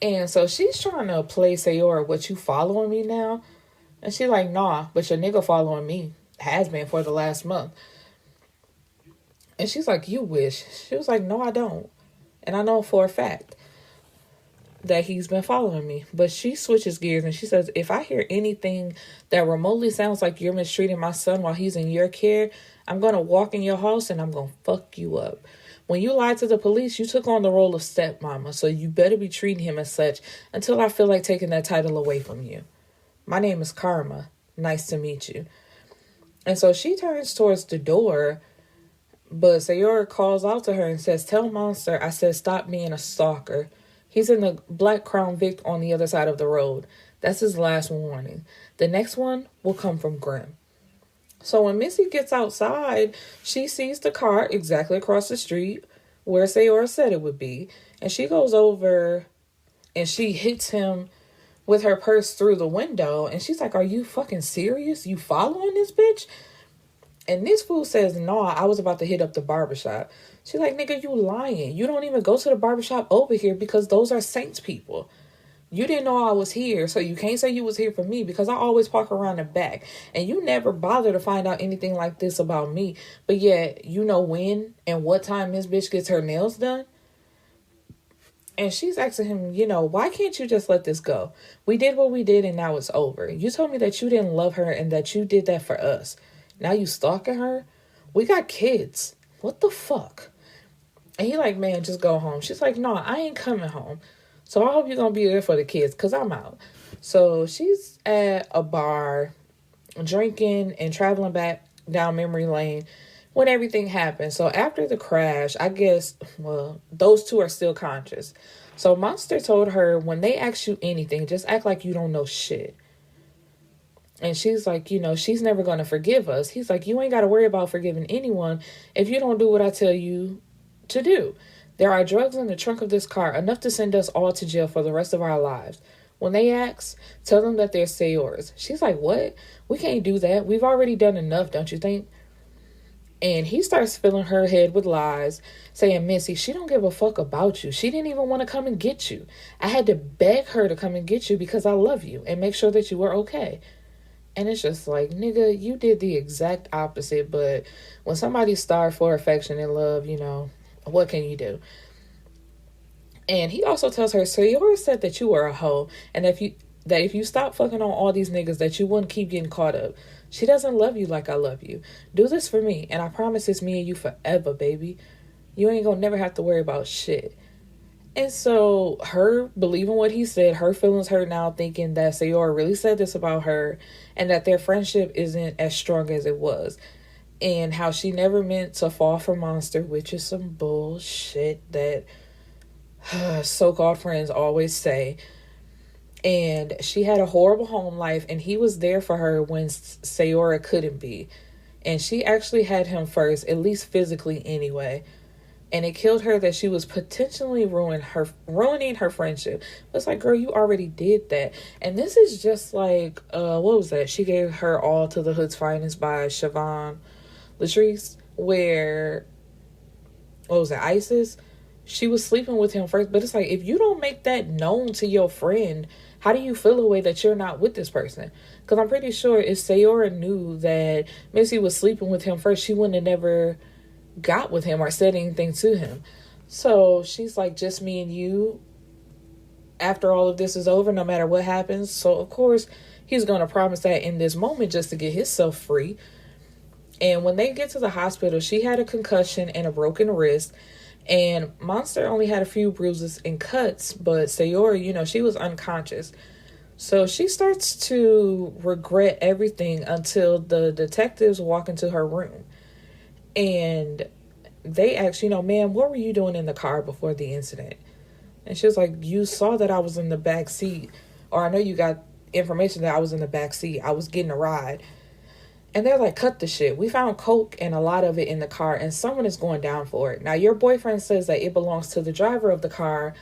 And so she's trying to play Sayora, what, you following me now? And she's like, nah, but your nigga following me, has been for the last month. And she's like, you wish. She was like, no, I don't. And I know for a fact that he's been following me. But she switches gears and she says, if I hear anything that remotely sounds like you're mistreating my son while he's in your care, I'm going to walk in your house and I'm going to fuck you up. When you lied to the police, you took on the role of stepmama, so you better be treating him as such until I feel like taking that title away from you. My name is Karma. Nice to meet you. And so she turns towards the door, but Sayora calls out to her and says, tell Monster I said stop being a stalker. He's in the Black Crown Vic on the other side of the road. That's his last warning. The next one will come from Grimm. So when Missy gets outside, she sees the car exactly across the street where Sayora said it would be. And she goes over and she hits him with her purse through the window. And she's like, are you fucking serious? You following this bitch? And this fool says, no, I was about to hit up the barbershop. She's like, nigga, you lying. You don't even go to the barbershop over here because those are Saints people. You didn't know I was here, so you can't say you was here for me because I always park around the back. And you never bother to find out anything like this about me. But yet, you know when and what time this bitch gets her nails done? And she's asking him, why can't you just let this go? We did what we did and now it's over. You told me that you didn't love her and that you did that for us. Now you stalking her? We got kids. What the fuck? And he like, man, just go home. She's like, no, I ain't coming home. So I hope you're going to be there for the kids because I'm out. So she's at a bar drinking and traveling back down memory lane when everything happened. So after the crash, I guess, those two are still conscious. So Monster told her, when they ask you anything, just act like you don't know shit. And she's like, she's never going to forgive us. He's like, you ain't got to worry about forgiving anyone if you don't do what I tell you to do. There are drugs in the trunk of this car, enough to send us all to jail for the rest of our lives. When they ask, tell them that they're Sayora's. She's like, what? We can't do that. We've already done enough, don't you think? And he starts filling her head with lies, saying, Missy, she don't give a fuck about you. She didn't even want to come and get you. I had to beg her to come and get you because I love you and make sure that you were okay. And it's just like, nigga, you did the exact opposite. But when somebody's starved for affection and love, what can you do? And he also tells her, Sayora said that you were a hoe, and if you stop fucking on all these niggas, that you wouldn't keep getting caught up. She doesn't love you like I love you. Do this for me, and I promise it's me and you forever, baby. You ain't gonna never have to worry about shit. And so her believing what he said, her feelings hurt now, thinking that Sayora really said this about her, and that their friendship isn't as strong as it was. And how she never meant to fall for Monster, which is some bullshit that so-called friends always say. And she had a horrible home life, and he was there for her when Sayora couldn't be. And she actually had him first, at least physically anyway. And it killed her that she was potentially ruining her friendship. It's like, girl, you already did that. And this is just like, what was that? She gave her all to the Hood's Finest by Siobhan Latrice, where, what was it, Isis? She was sleeping with him first. But it's like, if you don't make that known to your friend, how do you feel a way that you're not with this person? Because I'm pretty sure if Sayora knew that Missy was sleeping with him first, she wouldn't have never got with him or said anything to him. So she's like, just me and you after all of this is over, no matter what happens. So of course he's going to promise that in this moment just to get himself free. And when they get to the hospital, she had a concussion and a broken wrist. And Monster only had a few bruises and cuts, but Sayora, she was unconscious. So she starts to regret everything until the detectives walk into her room. And they ask, ma'am, what were you doing in the car before the incident? And she was like, you saw that I was in the back seat. Or I know you got information that I was in the back seat. I was getting a ride. And they're like, cut the shit. We found coke and a lot of it in the car, and someone is going down for it. Now, your boyfriend says that it belongs to the driver of the car,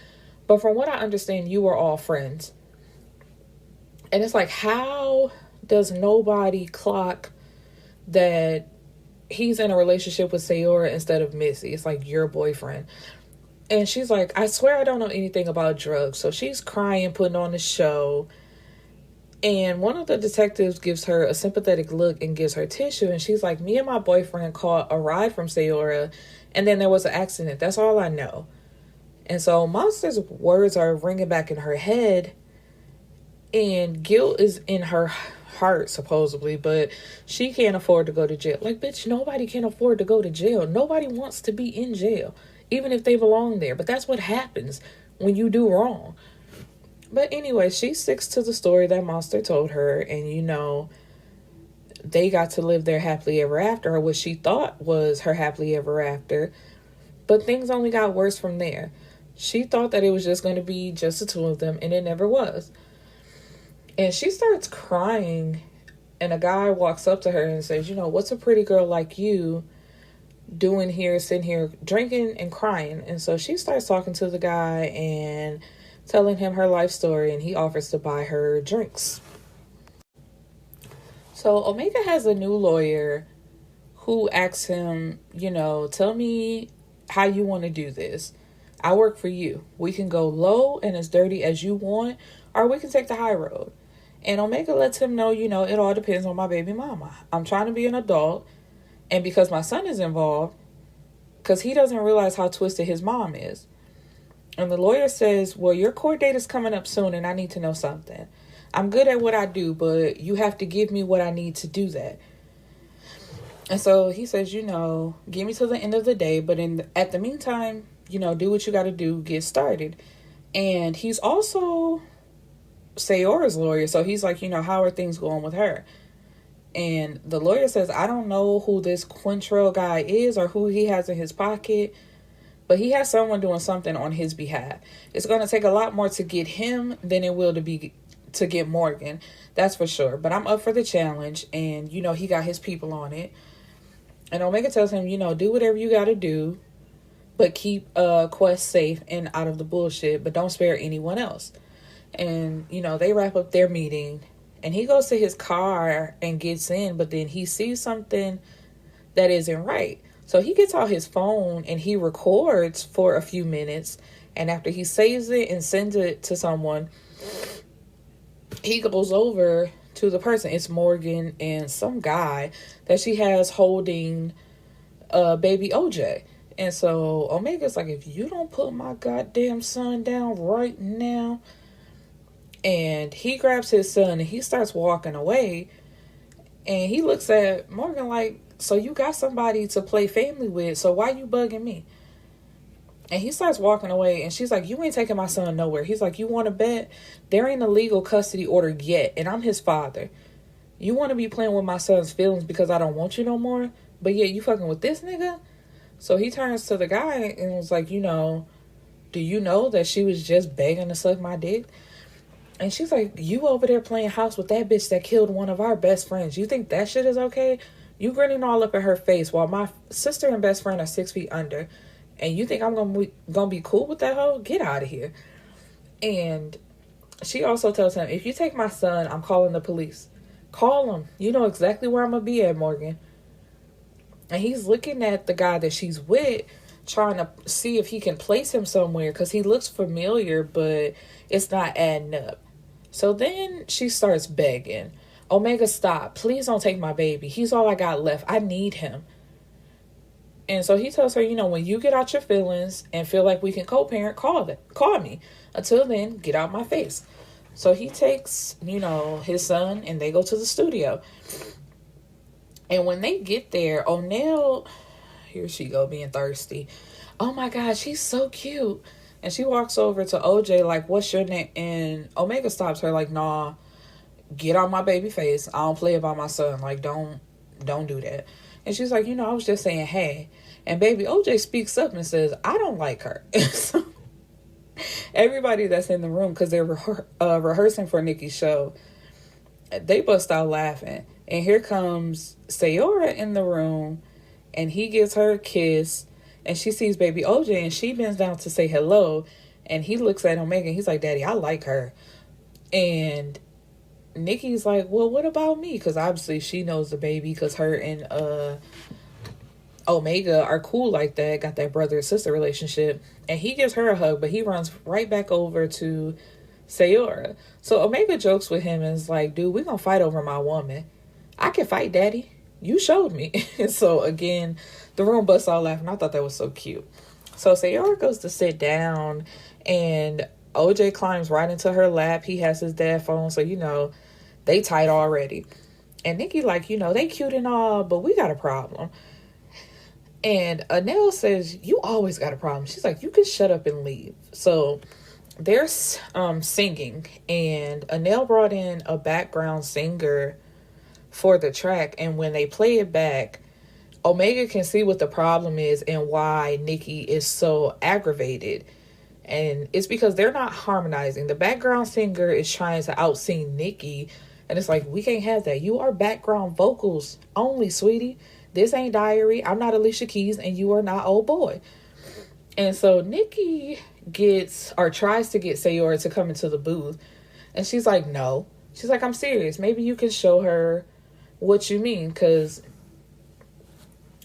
but from what I understand, you were all friends. And it's like, how does nobody clock that he's in a relationship with Sayora instead of Missy? It's like your boyfriend. And she's like, I swear I don't know anything about drugs. So she's crying, putting on the show. And one of the detectives gives her a sympathetic look and gives her tissue. And she's like, me and my boyfriend caught a ride from Sayora, and then there was an accident. That's all I know. And so Monster's words are ringing back in her head. And guilt is in her heart, supposedly. But she can't afford to go to jail. Like, bitch, nobody can afford to go to jail. Nobody wants to be in jail, even if they belong there. But that's what happens when you do wrong. But anyway, she sticks to the story that Monster told her. And, they got to live their happily ever after, or what she thought was her happily ever after. But things only got worse from there. She thought that it was just going to be just the two of them, and it never was. And she starts crying, and a guy walks up to her and says, what's a pretty girl like you doing here, sitting here, drinking and crying? And so she starts talking to the guy and telling him her life story, and he offers to buy her drinks. So Omega has a new lawyer who asks him, tell me how you want to do this. I work for you. We can go low and as dirty as you want, or we can take the high road. And Omega lets him know, it all depends on my baby mama. I'm trying to be an adult. And because my son is involved, because he doesn't realize how twisted his mom is. And the lawyer says, well, your court date is coming up soon and I need to know something. I'm good at what I do, but you have to give me what I need to do that. And so he says, give me till the end of the day. But at the meantime, do what you got to do, get started. And he's also Sayora's lawyer. So he's like, how are things going with her? And the lawyer says, I don't know who this Quintrell guy is or who he has in his pocket, but he has someone doing something on his behalf. It's going to take a lot more to get him than it will to get Morgan. That's for sure. But I'm up for the challenge. And, he got his people on it. And Omega tells him, do whatever you got to do, but keep Quest safe and out of the bullshit, but don't spare anyone else. And, they wrap up their meeting. And he goes to his car and gets in, but then he sees something that isn't right. So he gets out his phone and he records for a few minutes. And after he saves it and sends it to someone, he goes over to the person. It's Morgan and some guy that she has holding baby OJ. And so Omega's like, if you don't put my goddamn son down right now. And he grabs his son and he starts walking away. And he looks at Morgan like, so you got somebody to play family with, so why you bugging me? And he starts walking away and she's like, you ain't taking my son nowhere. He's like, you want to bet? There ain't a legal custody order yet, and I'm his father. You want to be playing with my son's feelings because I don't want you no more? But yet you fucking with this nigga? So he turns to the guy and was like, do you know that she was just begging to suck my dick? And she's like, you over there playing house with that bitch that killed one of our best friends. You think that shit is okay? You grinning all up in her face while my sister and best friend are 6 feet under. And you think I'm gonna be cool with that hoe? Get out of here. And she also tells him, if you take my son, I'm calling the police. Call them. You know exactly where I'm gonna be at, Morgan. And he's looking at the guy that she's with, trying to see if he can place him somewhere because he looks familiar, but it's not adding up. So then she starts begging, Omega, stop. Please don't take my baby. He's all I got left. I need him. And so he tells her, when you get out your feelings and feel like we can co-parent, call me. Until then, get out my face. So he takes, his son and they go to the studio. And when they get there, O'Neill, here she go being thirsty. Oh my God, she's so cute. And she walks over to OJ like, what's your name? And Omega stops her like, nah, get on my baby face. I don't play about my son. Like, don't do that. And she's like, I was just saying, hey. And baby OJ speaks up and says, I don't like her. So everybody that's in the room, because they're rehearsing for Nikki's show, they bust out laughing. And here comes Sayora in the room, and he gives her a kiss. And she sees baby OJ and she bends down to say hello. And he looks at Omega and he's like, Daddy, I like her. And Nikki's like, well, what about me? Because obviously she knows the baby because her and Omega are cool like that. Got that brother and sister relationship. And he gives her a hug, but he runs right back over to Sayora. So Omega jokes with him and is like, dude, we're going to fight over my woman. I can fight, Daddy. You showed me. And so again, the room busts out laughing. I thought that was so cute. So Sayora goes to sit down and OJ climbs right into her lap. He has his dad phone. So, they tight already. And Nikki like, they cute and all, but we got a problem. And Anel says, you always got a problem. She's like, you can shut up and leave. So they're singing. And Anel brought in a background singer for the track, and when they play it back, Omega can see what the problem is and why Nikki is so aggravated. And it's because they're not harmonizing. The background singer is trying to out-sing Nikki, and it's like, we can't have that. You are background vocals only, sweetie. This ain't Diary. I'm not Alicia Keys, and you are not Old Boy. And so Nikki tries to get Sayora to come into the booth, and she's like, no. She's like, I'm serious. Maybe you can show her what you mean, because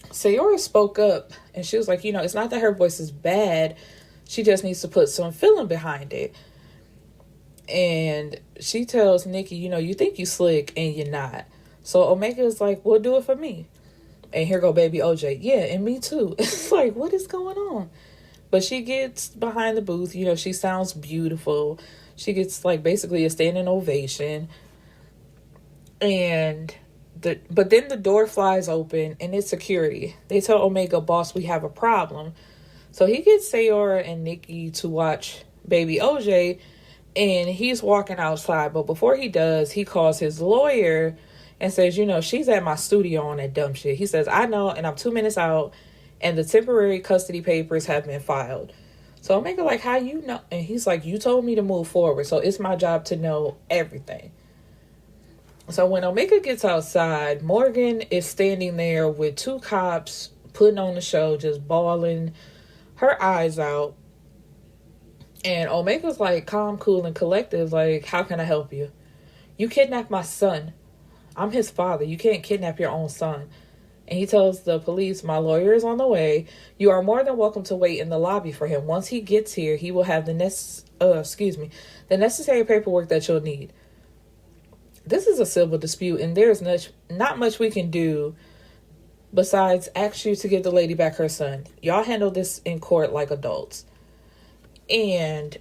Sayora spoke up and she was like, it's not that her voice is bad. She just needs to put some feeling behind it. And she tells Nikki, you think you slick and you're not. So Omega is like, well, do it for me. And here go baby OJ. Yeah, and me too. It's like, what is going on? But she gets behind the booth. She sounds beautiful. She gets like basically a standing ovation. But then the door flies open and it's security. They tell Omega, boss, we have a problem. So he gets Sayora and Nikki to watch baby OJ, and he's walking outside. But before he does, he calls his lawyer and says, she's at my studio on that dumb shit. He says, I know, and I'm 2 minutes out, and the temporary custody papers have been filed. So Omega like, how you know? And he's like, you told me to move forward, so it's my job to know everything. So when Omega gets outside, Morgan is standing there with 2 cops putting on the show, just bawling her eyes out. And Omega's like calm, cool, and collective, like, how can I help you? You kidnapped my son. I'm his father. You can't kidnap your own son. And he tells the police, my lawyer is on the way. You are more than welcome to wait in the lobby for him. Once he gets here, he will have the necessary paperwork that you'll need. This is a civil dispute, and there's not much we can do besides ask you to give the lady back her son. Y'all handle this in court like adults. And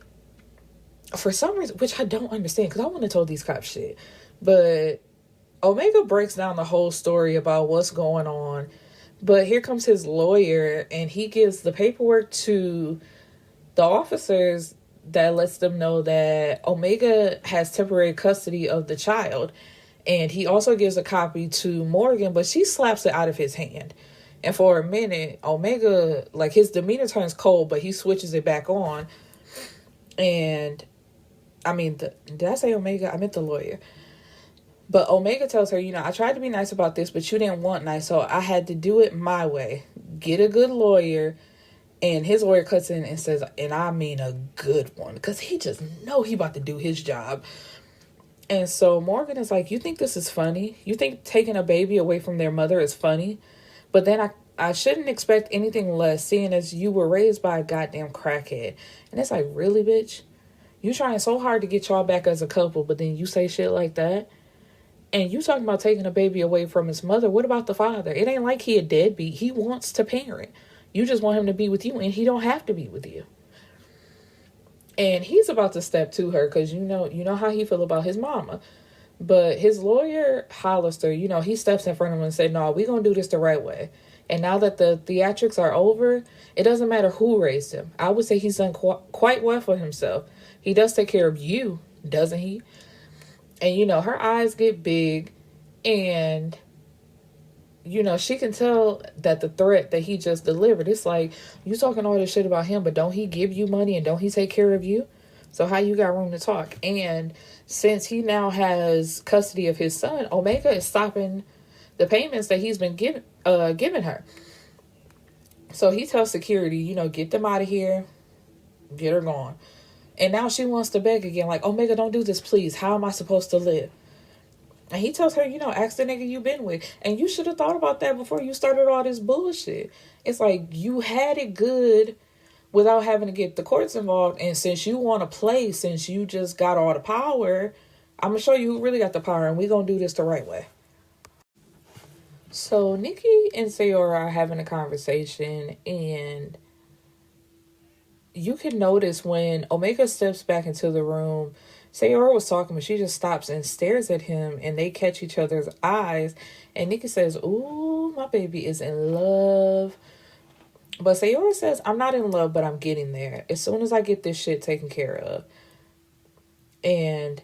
for some reason, which I don't understand, because I want to tell these cops shit, but Omega breaks down the whole story about what's going on. But here comes his lawyer, and he gives the paperwork to the officers that lets them know that Omega has temporary custody of the child. And he also gives a copy to Morgan, but she slaps it out of his hand. And for a minute, Omega, like, his demeanor turns cold, but he switches it back on. And, did I say Omega? I meant the lawyer. But Omega tells her, I tried to be nice about this, but you didn't want nice, so I had to do it my way. Get a good lawyer. And his lawyer cuts in and says, and I mean a good one, because he just know he about to do his job. And so Morgan is like, you think this is funny? You think taking a baby away from their mother is funny? But then I shouldn't expect anything less, seeing as you were raised by a goddamn crackhead. And it's like, really, bitch? You trying so hard to get y'all back as a couple, but then you say shit like that? And you talking about taking a baby away from his mother. What about the father? It ain't like he a deadbeat. He wants to parent. You just want him to be with you, and he don't have to be with you. And he's about to step to her because you know how he feel about his mama. But his lawyer, Hollister, he steps in front of him and said, no, we going to do this the right way. And now that the theatrics are over, it doesn't matter who raised him. I would say he's done quite well for himself. He does take care of you, doesn't he? And, her eyes get big, and she can tell that the threat that he just delivered, it's like, you talking all this shit about him, but don't he give you money and don't he take care of you? So how you got room to talk? And since he now has custody of his son, Omega is stopping the payments that he's been giving her. So he tells security, get them out of here, get her gone. And now she wants to beg again, like, Omega, don't do this, please. How am I supposed to live? And he tells her, ask the nigga you been with. And you should have thought about that before you started all this bullshit. It's like, you had it good without having to get the courts involved. And since you want to play, since you just got all the power, I'm going to show you who really got the power. And we going to do this the right way. So Nikki and Sayora are having a conversation. And you can notice when Omega steps back into the room, Sayora was talking, but she just stops and stares at him, and they catch each other's eyes. And Nikki says, ooh, my baby is in love. But Sayora says, I'm not in love, but I'm getting there. As soon as I get this shit taken care of. And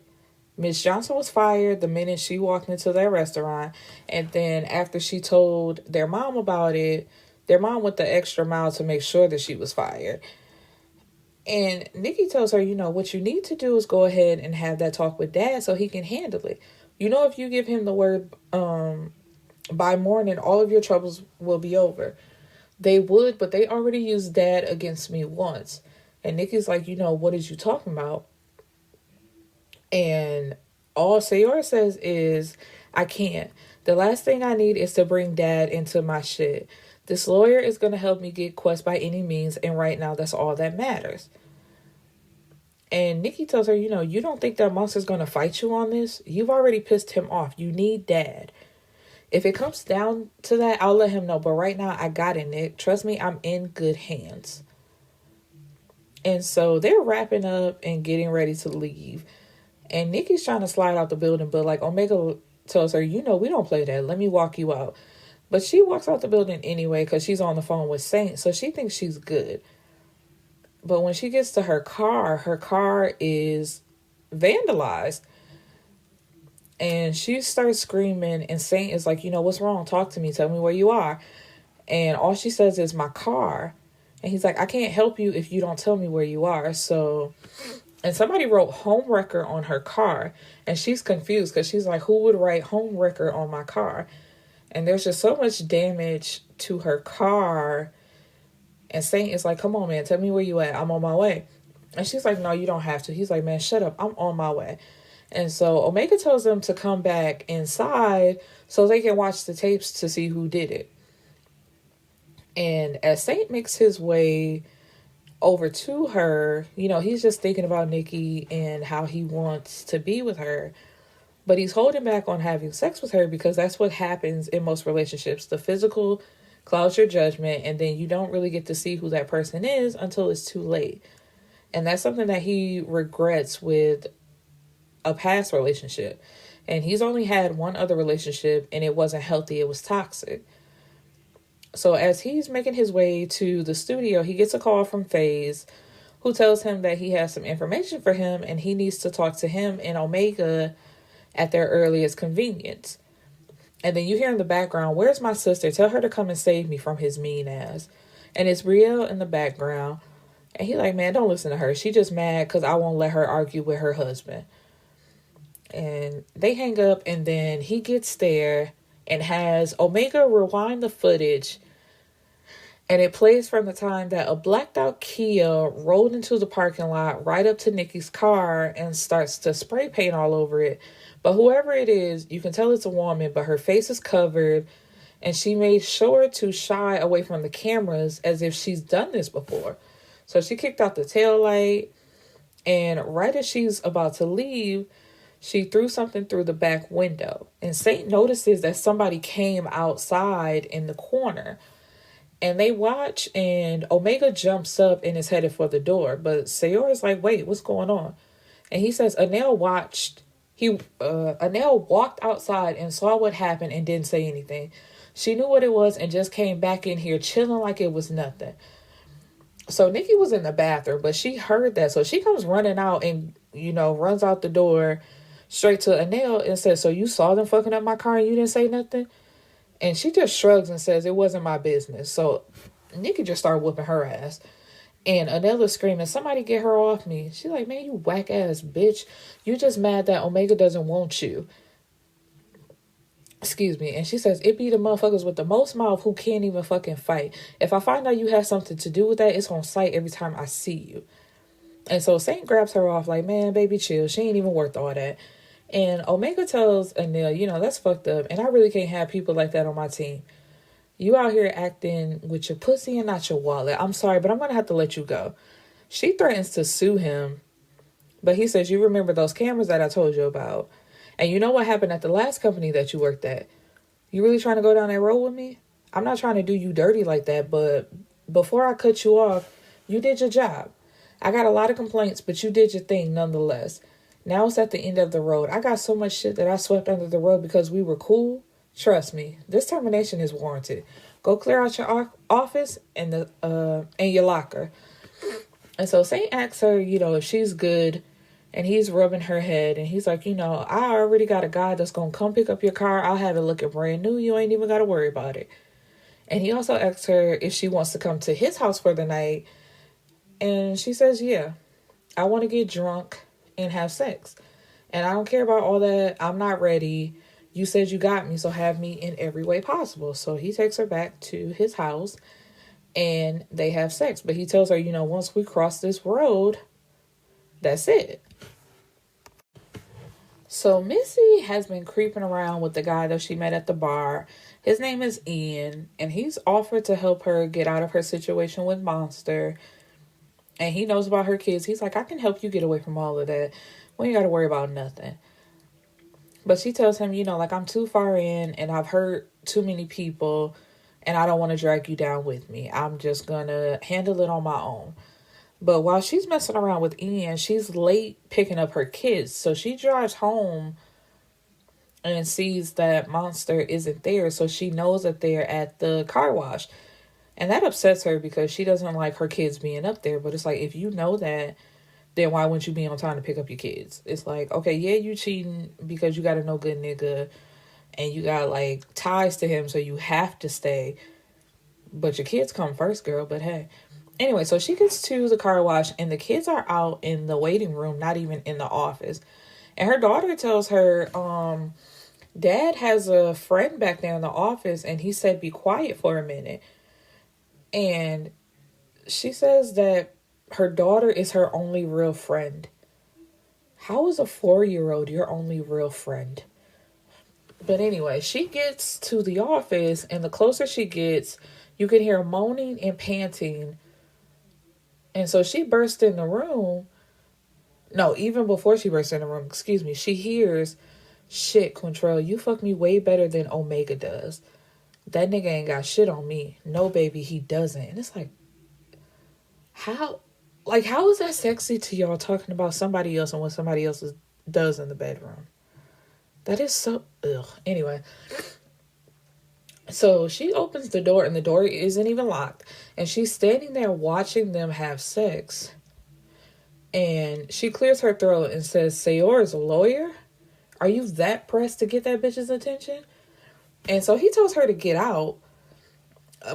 Miss Johnson was fired the minute she walked into their restaurant. And then after she told their mom about it, their mom went the extra mile to make sure that she was fired. And Nikki tells her, what you need to do is go ahead and have that talk with Dad so he can handle it. If you give him the word by morning, all of your troubles will be over. They would, but they already used Dad against me once. And Nikki's like, what is you talking about? And all Sayora says is, I can't. The last thing I need is to bring Dad into my shit. This lawyer is going to help me get Quest by any means, and right now that's all that matters. And Nikki tells her, you don't think that monster's going to fight you on this? You've already pissed him off. You need Dad. If it comes down to that, I'll let him know. But right now, I got it, Nick. Trust me, I'm in good hands. And so they're wrapping up and getting ready to leave. And Nikki's trying to slide out the building, but like Omega tells her, we don't play that. Let me walk you out. But she walks out the building anyway because she's on the phone with Saint. So she thinks she's good. But when she gets to her car is vandalized. And she starts screaming, and Saint is like, what's wrong? Talk to me. Tell me where you are. And all she says is, my car. And he's like, I can't help you if you don't tell me where you are. So, and somebody wrote home wrecker on her car. And she's confused because she's like, who would write home wrecker on my car? And there's just so much damage to her car. And Saint is like, come on, man, tell me where you at. I'm on my way. And she's like, no, you don't have to. He's like, man, shut up. I'm on my way. And so Omega tells them to come back inside so they can watch the tapes to see who did it. And as Saint makes his way over to her, he's just thinking about Nikki and how he wants to be with her. But he's holding back on having sex with her because that's what happens in most relationships. The physical clouds your judgment, and then you don't really get to see who that person is until it's too late. And that's something that he regrets with a past relationship. And he's only had one other relationship, and it wasn't healthy. It was toxic. So as he's making his way to the studio, he gets a call from FaZe, who tells him that he has some information for him, and he needs to talk to him and Omega at their earliest convenience. And then you hear in the background, where's my sister? Tell her to come and save me from his mean ass. And it's Riel in the background. And he like, man, don't listen to her. She just mad because I won't let her argue with her husband. And they hang up, and then he gets there and has Omega rewind the footage. And it plays from the time that a blacked out Kia rolled into the parking lot right up to Nikki's car and starts to spray paint all over it. But whoever it is, you can tell it's a woman, but her face is covered. And she made sure to shy away from the cameras as if she's done this before. So she kicked out the taillight. And right as she's about to leave, she threw something through the back window. And Saint notices that somebody came outside in the corner. And they watch, and Omega jumps up and is headed for the door. But Sayora's like, wait, what's going on? And he says, Anel walked outside and saw what happened and didn't say anything. She knew what it was and just came back in here chilling like it was nothing. So Nikki was in the bathroom, but she heard that. So she comes running out and, runs out the door straight to Anel and says, so you saw them fucking up my car and you didn't say nothing? And she just shrugs and says, it wasn't my business. So Nikki just started whooping her ass. And Anel is screaming, somebody get her off me. She's like, man, you whack ass bitch. You just mad that Omega doesn't want you. Excuse me. And she says, it be the motherfuckers with the most mouth who can't even fucking fight. If I find out you have something to do with that, it's on sight every time I see you. And so Saint grabs her off like, man, baby, chill. She ain't even worth all that. And Omega tells Anel, that's fucked up. And I really can't have people like that on my team. You out here acting with your pussy and not your wallet. I'm sorry, but I'm going to have to let you go. She threatens to sue him. But he says, you remember those cameras that I told you about? And you know what happened at the last company that you worked at? You really trying to go down that road with me? I'm not trying to do you dirty like that, but before I cut you off, you did your job. I got a lot of complaints, but you did your thing nonetheless. Now it's at the end of the road. I got so much shit that I swept under the rug because we were cool. Trust me, this termination is warranted. Go clear out your office and your locker. And so Saint asks her, if she's good, and he's rubbing her head, and he's like, I already got a guy that's gonna come pick up your car. I'll have it looking brand new. You ain't even gotta worry about it. And he also asks her if she wants to come to his house for the night, and she says, yeah, I want to get drunk and have sex. And I don't care about all that. I'm not ready. You said you got me, so have me in every way possible. So he takes her back to his house and they have sex. But he tells her, once we cross this road, that's it. So Missy has been creeping around with the guy that she met at the bar. His name is Ian, and he's offered to help her get out of her situation with Monster. And he knows about her kids. He's like, I can help you get away from all of that. We ain't got to worry about nothing. But she tells him, like, I'm too far in and I've hurt too many people and I don't want to drag you down with me. I'm just going to handle it on my own. But while she's messing around with Ian, she's late picking up her kids. So she drives home and sees that Monster isn't there. So she knows that they're at the car wash. And that upsets her because she doesn't like her kids being up there. But it's like, if you know that, then why wouldn't you be on time to pick up your kids? It's like, okay, yeah, you cheating because you got a no good nigga and you got like ties to him, so you have to stay. But your kids come first, girl. But hey. Anyway, so she gets to the car wash and the kids are out in the waiting room, not even in the office. And her daughter tells her, Dad has a friend back there in the office and he said be quiet for a minute. And she says that her daughter is her only real friend. How is a 4-year-old your only real friend? But anyway, she gets to the office and the closer she gets, you can hear moaning and panting. And so she bursts in the room. No, even before she bursts in the room, she hears, shit, Quintrell, you fuck me way better than Omega does. That nigga ain't got shit on me. No, baby, he doesn't. And it's like, how is that sexy to y'all talking about somebody else and what somebody else does in the bedroom? That is so, ugh. Anyway, so she opens the door and the door isn't even locked. And she's standing there watching them have sex. And she clears her throat and says, Sayora's a lawyer? Are you that pressed to get that bitch's attention? And so he tells her to get out.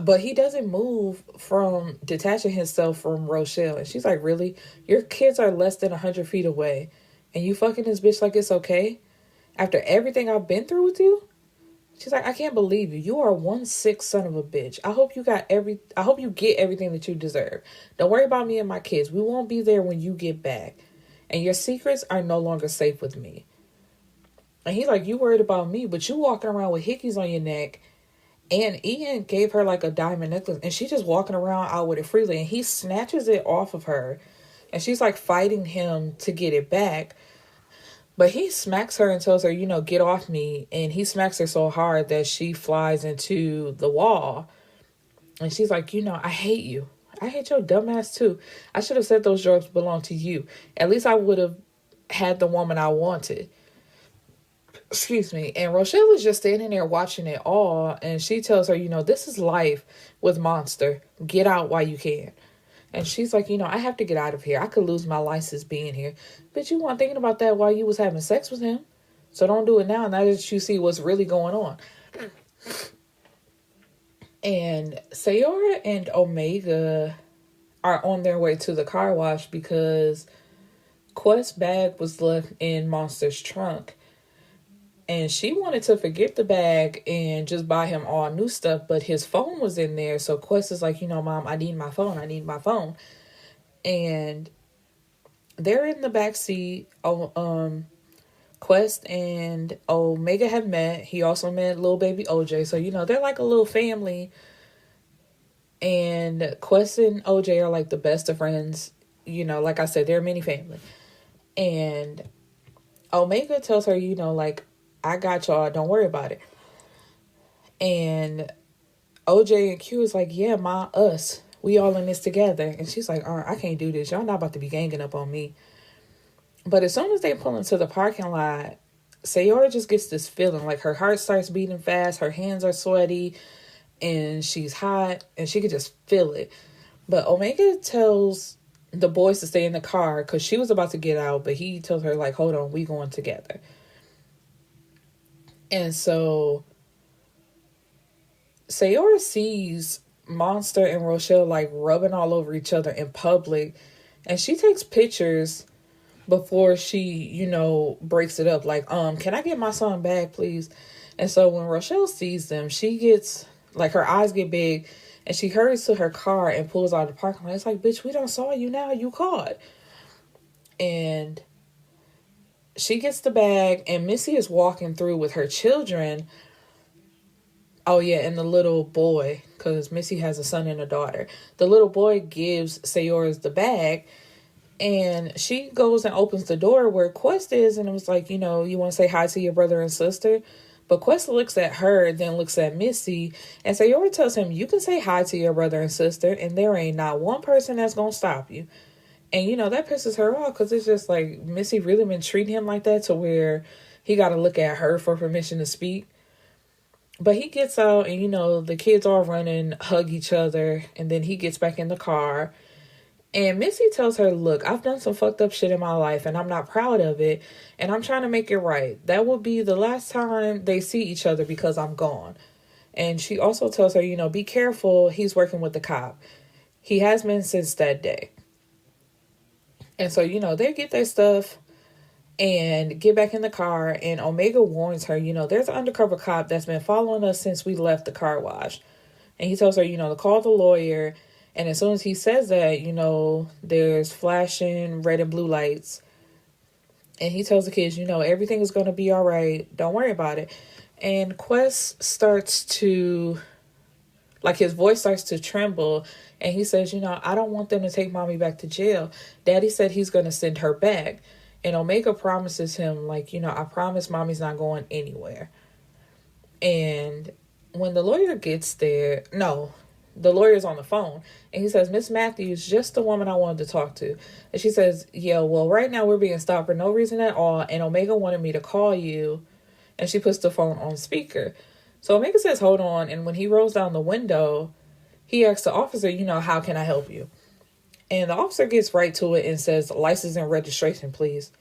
But he doesn't move from detaching himself from Rochelle. And she's like, really? Your kids are less than 100 feet away. And you fucking this bitch like it's okay? After everything I've been through with you? She's like, I can't believe you. You are 1/6 son of a bitch. I hope you get everything that you deserve. Don't worry about me and my kids. We won't be there when you get back. And your secrets are no longer safe with me. And he's like, you worried about me, but you walking around with hickeys on your neck. And Ian gave her like a diamond necklace and she's just walking around out with it freely. And he snatches it off of her and she's like fighting him to get it back. But he smacks her and tells her, get off me. And he smacks her so hard that she flies into the wall. And she's like, I hate you. I hate your dumb ass too. I should have said those drugs belong to you. At least I would have had the woman I wanted. Excuse me. And Rochelle is just standing there watching it all. And she tells her, this is life with Monster. Get out while you can. And she's like, I have to get out of here. I could lose my license being here. But you weren't thinking about that while you was having sex with him. So don't do it now that you see what's really going on. And Sayora and Omega are on their way to the car wash because Quest's bag was left in Monster's trunk. And she wanted to forget the bag and just buy him all new stuff. But his phone was in there. So Quest is like, Mom, I need my phone. I need my phone. And they're in the back seat. Quest and Omega have met. He also met little baby OJ. So, they're like a little family. And Quest and OJ are like the best of friends. Like I said, they're a mini family. And Omega tells her, I got y'all. Don't worry about it. And OJ and Q is like, yeah, us. We all in this together. And she's like, all right, I can't do this. Y'all not about to be ganging up on me. But as soon as they pull into the parking lot, Sayora just gets this feeling. Like her heart starts beating fast. Her hands are sweaty. And she's hot. And she could just feel it. But Omega tells the boys to stay in the car because she was about to get out. But he tells her, like, hold on, we going together. And so Sayora sees Monster and Rochelle like rubbing all over each other in public. And she takes pictures before she, breaks it up. Like, can I get my son back, please? And so when Rochelle sees them, she gets, like, her eyes get big. And she hurries to her car and pulls out of the parking lot. It's like, bitch, we done saw you now. You caught. And she gets the bag, and Missy is walking through with her children, Oh, yeah, and the little boy, because Missy has a son and a daughter. The little boy gives Sayora's the bag, and she goes and opens the door where Quest is, and it was like, you want to say hi to your brother and sister? But Quest looks at her, then looks at Missy, and Sayora tells him, you can say hi to your brother and sister, and there ain't not one person that's going to stop you. And, that pisses her off, because it's just like, Missy really been treating him like that to where he got to look at her for permission to speak. But he gets out and, the kids all running, hug each other. And then he gets back in the car. And Missy tells her, look, I've done some fucked up shit in my life and I'm not proud of it. And I'm trying to make it right. That will be the last time they see each other because I'm gone. And she also tells her, be careful. He's working with the cop. He has been since that day. And so, they get their stuff and get back in the car, and Omega warns her, there's an undercover cop that's been following us since we left the car wash. And he tells her, to call the lawyer, and as soon as he says that, there's flashing red and blue lights, and he tells the kids, everything is going to be all right, don't worry about it. And Quest starts to, his voice starts to tremble, and he says, I don't want them to take mommy back to jail. Daddy said he's going to send her back. And Omega promises him, I promise mommy's not going anywhere. And when the lawyer gets there, the lawyer's on the phone. And he says, Miss Matthews, just the woman I wanted to talk to. And she says, yeah, well, right now we're being stopped for no reason at all. And Omega wanted me to call you. And she puts the phone on speaker. So Omega says, hold on. And when he rolls down the window, he asks the officer, how can I help you? And the officer gets right to it and says, license and registration, please.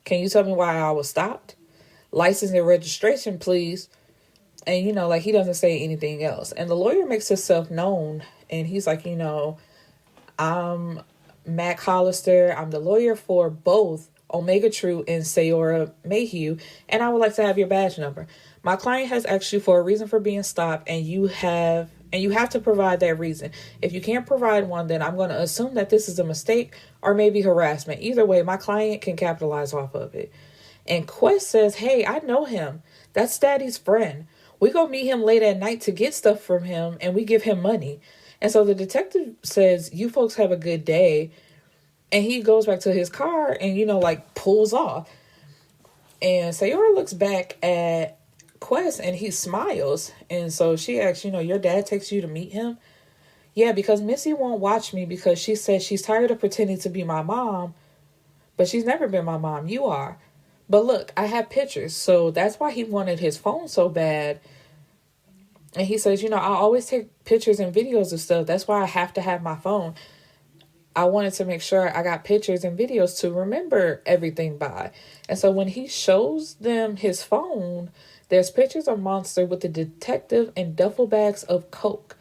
Can you tell me why I was stopped? License and registration, please. And, he doesn't say anything else. And the lawyer makes himself known. And he's like, I'm Matt Hollister. I'm the lawyer for both Omega True and Sayora Mayhew. And I would like to have your badge number. My client has asked you for a reason for being stopped, and you have to provide that reason. If you can't provide one, then I'm going to assume that this is a mistake or maybe harassment. Either way, my client can capitalize off of it. And Quest says, hey, I know him. That's Daddy's friend. We go meet him late at night to get stuff from him, and we give him money. And so the detective says, you folks have a good day. And he goes back to his car and, pulls off. And Sayora looks back at Quest and he smiles. And so she asks, your dad takes you to meet him? Yeah, because Missy won't watch me because she says she's tired of pretending to be my mom, but she's never been my mom. You are. But look, I have pictures. So that's why he wanted his phone so bad. And he says, I always take pictures and videos of stuff. That's why I have to have my phone. I wanted to make sure I got pictures and videos to remember everything by. And so when he shows them his phone, there's pictures of Monster with the detective and duffel bags of coke.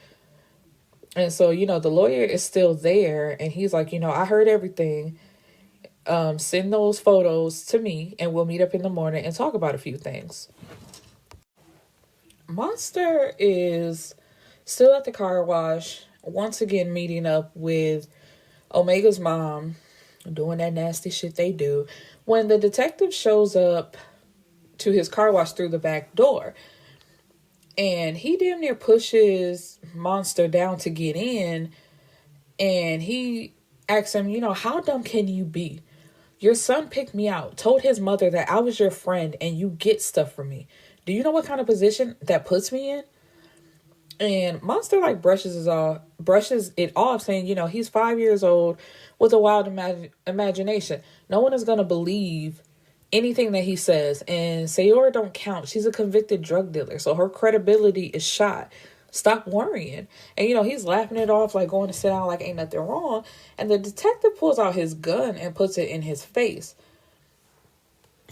And so, the lawyer is still there. And he's like, I heard everything. Send those photos to me and we'll meet up in the morning and talk about a few things. Monster is still at the car wash, once again meeting up with Omega's mom, doing that nasty shit they do, when the detective shows up to his car wash through the back door. And he damn near pushes Monster down to get in. And he asks him, how dumb can you be? Your son picked me out, told his mother that I was your friend and you get stuff from me. Do you know what kind of position that puts me in? And Monster brushes it off, saying, he's 5 years old with a wild imagination. No one is going to believe anything that he says. And Sayora don't count. She's a convicted drug dealer, so her credibility is shot. Stop worrying. And, he's laughing it off, going to sit down like ain't nothing wrong. And the detective pulls out his gun and puts it in his face.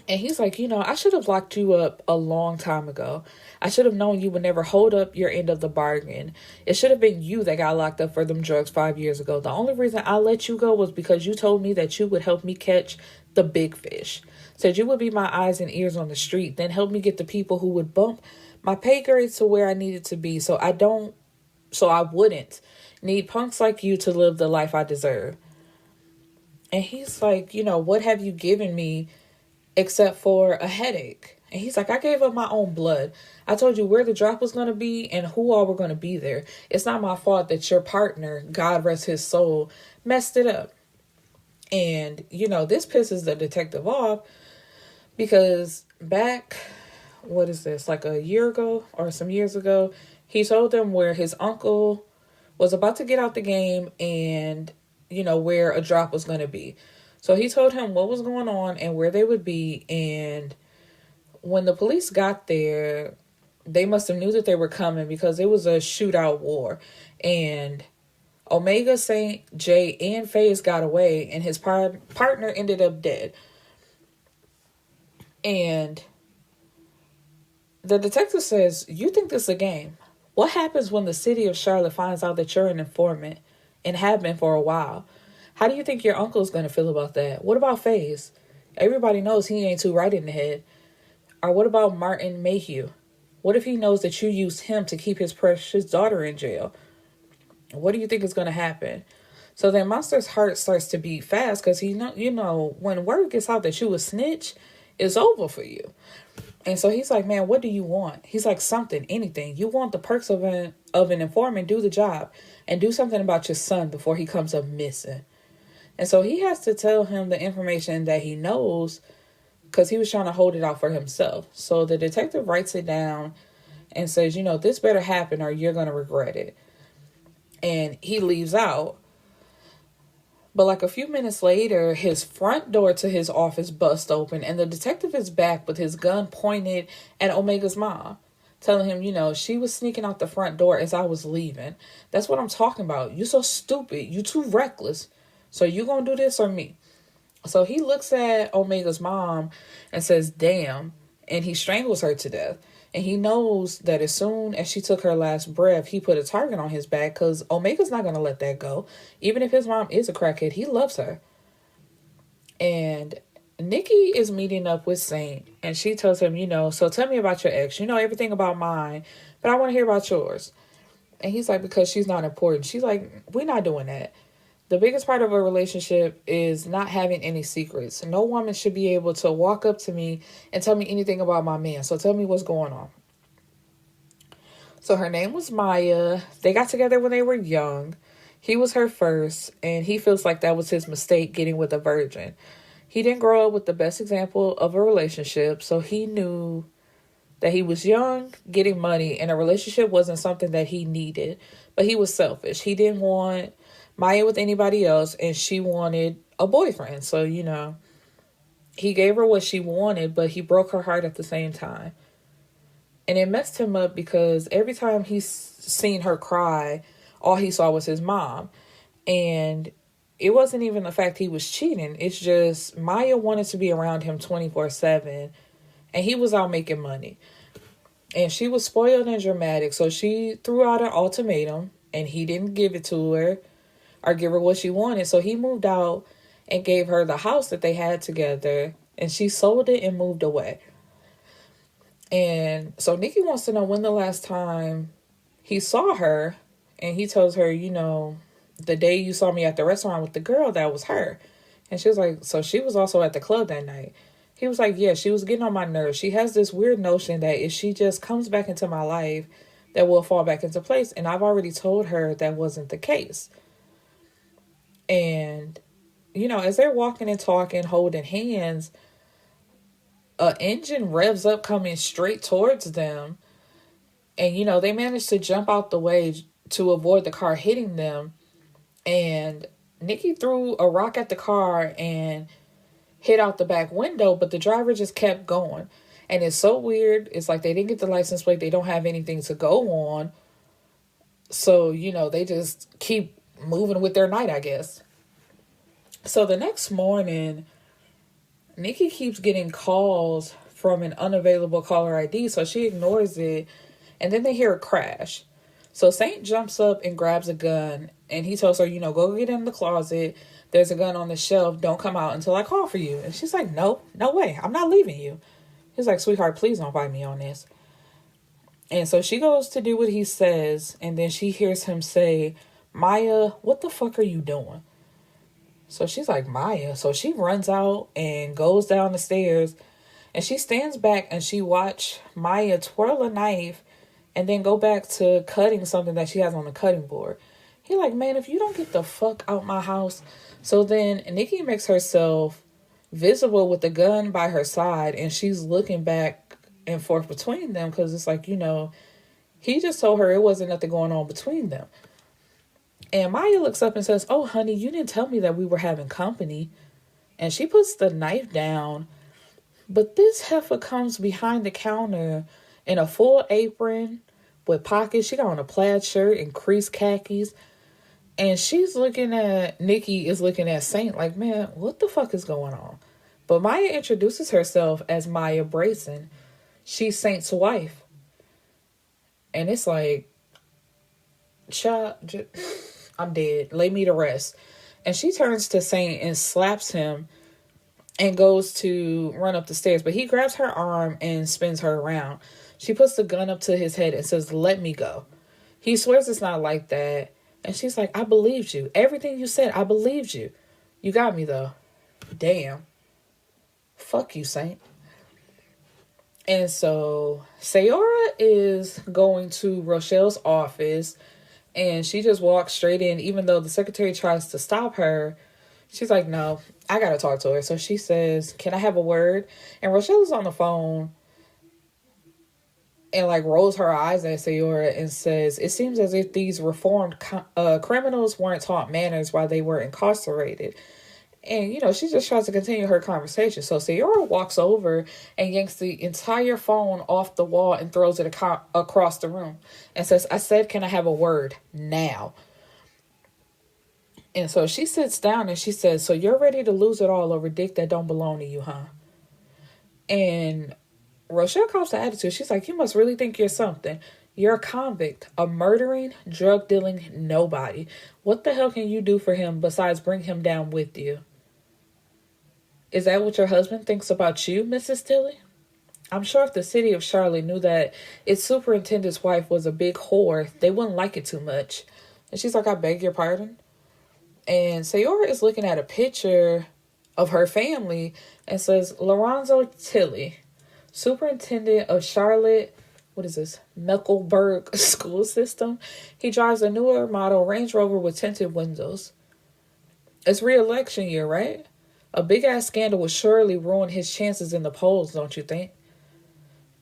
And he's like, I should have locked you up a long time ago. I should have known you would never hold up your end of the bargain. It should have been you that got locked up for them drugs 5 years ago. The only reason I let you go was because you told me that you would help me catch the big fish. Said you would be my eyes and ears on the street, then help me get the people who would bump my pay grades to where I needed to be so I wouldn't need punks like you to live the life I deserve. And he's like, what have you given me except for a headache? And he's like, I gave up my own blood. I told you where the drop was going to be and who all were going to be there. It's not my fault that your partner, God rest his soul, messed it up. And, this pisses the detective off because back, what is this, like a year ago or some years ago, he told them where his uncle was about to get out the game and, where a drop was going to be. So he told him what was going on and where they would be. And when the police got there, they must have knew that they were coming because it was a shootout war. And Omega, Saint, Jay, and FaZe got away, and his partner ended up dead. And the detective says, you think this is a game? What happens when the city of Charlotte finds out that you're an informant and have been for a while? How do you think your uncle's going to feel about that? What about FaZe? Everybody knows he ain't too right in the head. Or what about Martin Mayhew? What if he knows that you used him to keep his precious daughter in jail? What do you think is going to happen? So then Monster's heart starts to beat fast because he when word gets out that you a snitch, it's over for you. And so he's like, man, what do you want? He's like, something, anything. You want the perks of an informant, do the job and do something about your son before he comes up missing. And so he has to tell him the information that he knows because he was trying to hold it out for himself. So the detective writes it down and says, this better happen or you're going to regret it. And he leaves out. But like a few minutes later, his front door to his office busts open and the detective is back with his gun pointed at Omega's mom, telling him, she was sneaking out the front door as I was leaving. That's what I'm talking about. You so stupid. You too reckless. So you gonna do this or me? So he looks at Omega's mom and says, damn, and he strangles her to death. And he knows that as soon as she took her last breath, he put a target on his back because Omega's not going to let that go. Even if his mom is a crackhead, he loves her. And Nikki is meeting up with Saint and she tells him, so tell me about your ex. You know everything about mine, but I want to hear about yours. And he's like, because she's not important. She's like, we're not doing that. The biggest part of a relationship is not having any secrets. No woman should be able to walk up to me and tell me anything about my man. So tell me what's going on. So her name was Maya. They got together when they were young. He was her first, and he feels like that was his mistake getting with a virgin. He didn't grow up with the best example of a relationship, so he knew that he was young, getting money, and a relationship wasn't something that he needed. But he was selfish. He didn't want Maya with anybody else, and she wanted a boyfriend. So, he gave her what she wanted, but he broke her heart at the same time. And it messed him up because every time he's seen her cry, all he saw was his mom. And it wasn't even the fact he was cheating. It's just Maya wanted to be around him 24/7, and he was out making money. And she was spoiled and dramatic, so she threw out an ultimatum, and he didn't give it to her or give her what she wanted. So he moved out and gave her the house that they had together, and she sold it and moved away. And so Nikki wants to know when the last time he saw her, and he tells her, the day you saw me at the restaurant with the girl, that was her. And she was like, so she was also at the club that night. He was like, yeah, she was getting on my nerves. She has this weird notion that if she just comes back into my life, that we'll fall back into place. And I've already told her that wasn't the case. And, as they're walking and talking, holding hands, an engine revs up coming straight towards them. And, they manage to jump out the way to avoid the car hitting them. And Nikki threw a rock at the car and hit out the back window, but the driver just kept going. And it's so weird. It's like they didn't get the license plate. They don't have anything to go on. So, they just keep moving with their night, I guess. So the next morning, Nikki keeps getting calls from an unavailable caller ID, so she ignores it, and then they hear a crash. So Saint jumps up and grabs a gun, and he tells her, go get in the closet. There's a gun on the shelf. Don't come out until I call for you. And she's like, no way. I'm not leaving you. He's like, sweetheart, please don't fight me on this. And so she goes to do what he says, and then she hears him say, Maya, what the fuck are you doing? So she's like, Maya. So she runs out and goes down the stairs, And she stands back and she watch Maya twirl a knife and then go back to cutting something that she has on the cutting board. He like, man, if you don't get the fuck out my house. So then Nikki makes herself visible with the gun by her side, and she's looking back and forth between them because it's like, he just told her it wasn't nothing going on between them. And Maya looks up and says, oh, honey, you didn't tell me that we were having company. And she puts the knife down. But this heifer comes behind the counter in a full apron with pockets. She got on a plaid shirt and creased khakis. And Nikki is looking at Saint like, man, what the fuck is going on? But Maya introduces herself as Maya Brayson. She's Saint's wife. And it's like, child, I'm dead. Lay me to rest. And she turns to Saint and slaps him and goes to run up the stairs. But he grabs her arm and spins her around. She puts the gun up to his head and says, let me go. He swears it's not like that. And she's like, I believed you. Everything you said, I believed you. You got me, though. Damn. Fuck you, Saint. And so Sayora is going to Rochelle's office, and she just walks straight in, even though the secretary tries to stop her. She's like, no, I got to talk to her. So she says, can I have a word? And Rochelle is on the phone and like rolls her eyes at Sayora and says, it seems as if these reformed criminals weren't taught manners while they were incarcerated. And, she just tries to continue her conversation. So Sayora walks over and yanks the entire phone off the wall and throws it across the room and says, I said, can I have a word now? And so she sits down and she says, so you're ready to lose it all over dick that don't belong to you, huh? And Rochelle cops the attitude. She's like, you must really think you're something. You're a convict, a murdering, drug dealing nobody. What the hell can you do for him besides bring him down with you? Is that what your husband thinks about you, Mrs. Tilly? I'm sure if the city of Charlotte knew that its superintendent's wife was a big whore, they wouldn't like it too much. And she's like, I beg your pardon? And Sayora is looking at a picture of her family and says, Lorenzo Tilly, superintendent of Charlotte, Mecklenburg school system. He drives a newer model Range Rover with tinted windows. It's re-election year, right? A big-ass scandal would surely ruin his chances in the polls, don't you think?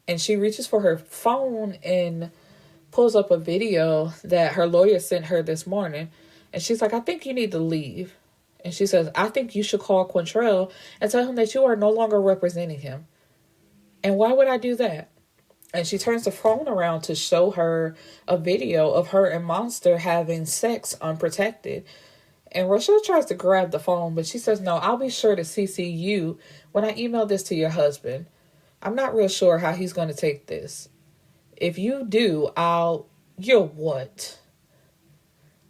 And she reaches for her phone and pulls up a video that her lawyer sent her this morning. And she's like, I think you need to leave. And she says, I think you should call Quantrell and tell him that you are no longer representing him. And why would I do that? And she turns the phone around to show her a video of her and Monster having sex unprotected. And Rochelle tries to grab the phone, but she says, no, I'll be sure to CC you when I email this to your husband. I'm not real sure how he's going to take this. If you do, you're what?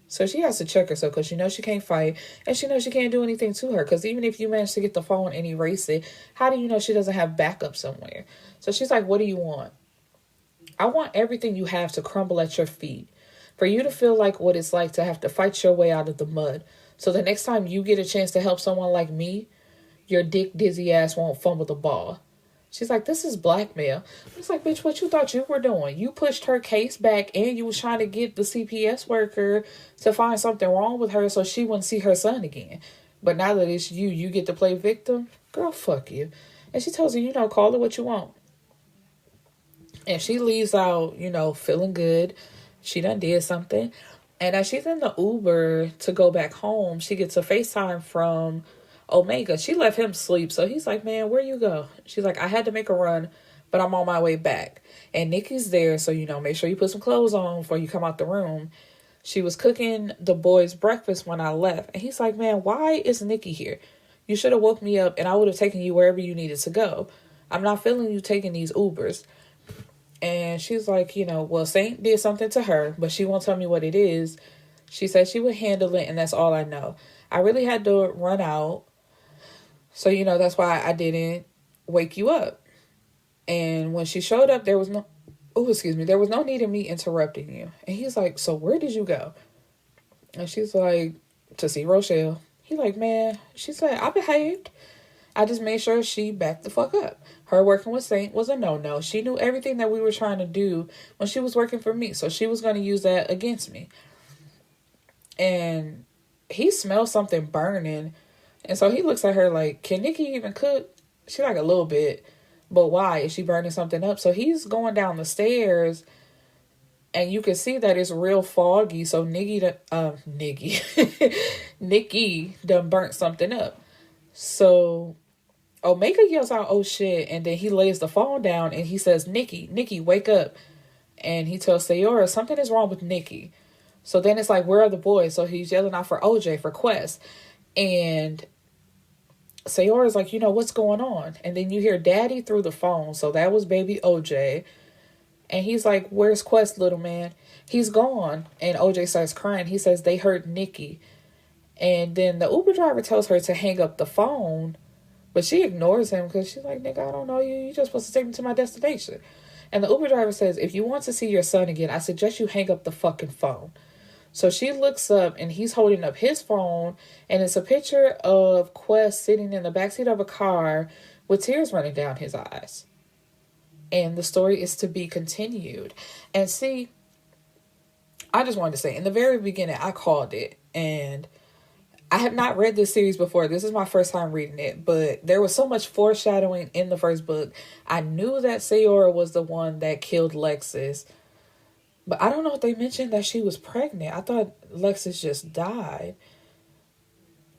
So she has to check herself because she knows she can't fight and she knows she can't do anything to her because even if you manage to get the phone and erase it, how do you know she doesn't have backup somewhere? So she's like, what do you want? I want everything you have to crumble at your feet. For you to feel like what it's like to have to fight your way out of the mud. So the next time you get a chance to help someone like me, your dick dizzy ass won't fumble the ball. She's like, this is blackmail. It's like, bitch, what you thought you were doing? You pushed her case back and you was trying to get the CPS worker to find something wrong with her so she wouldn't see her son again. But now that it's you get to play victim. Girl, fuck you. And she tells her, call it what you want. And she leaves out, feeling good. She done did something. And as she's in the Uber to go back home, she gets a FaceTime from Omega. She left him sleep. So he's like, man, where you go? She's like, I had to make a run, but I'm on my way back. And Nikki's there. So, make sure you put some clothes on before you come out the room. She was cooking the boys breakfast when I left. And he's like, man, why is Nikki here? You should have woke me up and I would have taken you wherever you needed to go. I'm not feeling you taking these Ubers. And she's like, well, Saint did something to her, but she won't tell me what it is. She said she would handle it, and that's all I know. I really had to run out. So, that's why I didn't wake you up. And when she showed up, there was no need in me interrupting you. And he's like, so where did you go? And she's like, to see Rochelle. He's like, man, she said, I behaved. I just made sure she backed the fuck up. Her working with Saint was a no-no. She knew everything that we were trying to do when she was working for me. So she was going to use that against me. And he smells something burning. And so he looks at her like, can Nikki even cook? She's like, a little bit. But why? Is she burning something up? So he's going down the stairs. And you can see that it's real foggy. So Nikki done burnt something up. So Omega yells out, oh shit. And then he lays the phone down and he says, Nikki, wake up. And he tells Sayora, something is wrong with Nikki. So then it's like, where are the boys? So he's yelling out for OJ, for Quest. And Sayora's like, what's going on? And then you hear Daddy through the phone. So that was baby OJ. And he's like, where's Quest, little man? He's gone. And OJ starts crying. He says, they hurt Nikki. And then the Uber driver tells her to hang up the phone. But she ignores him because she's like, nigga, I don't know you. You're just supposed to take me to my destination. And the Uber driver says, if you want to see your son again, I suggest you hang up the fucking phone. So she looks up and he's holding up his phone. And it's a picture of Quest sitting in the backseat of a car with tears running down his eyes. And the story is to be continued. And see, I just wanted to say, in the very beginning, I called it. And I have not read this series before. This is my first time reading it. But there was so much foreshadowing in the first book. I knew that Sayora was the one that killed Lexus. But I don't know if they mentioned that she was pregnant. I thought Lexus just died.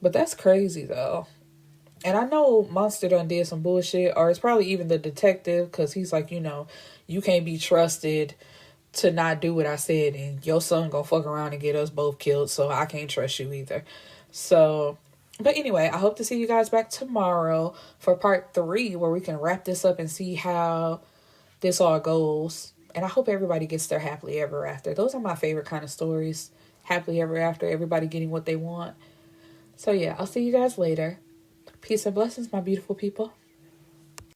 But that's crazy, though. And I know Monster done did some bullshit, or it's probably even the detective, because he's like, you can't be trusted to not do what I said, and your son gonna fuck around and get us both killed, so I can't trust you either. So, but anyway, I hope to see you guys back tomorrow for part 3, where we can wrap this up and see how this all goes. And I hope everybody gets their happily ever after. Those are my favorite kind of stories. Happily ever after, everybody getting what they want. So yeah, I'll see you guys later. Peace and blessings, my beautiful people.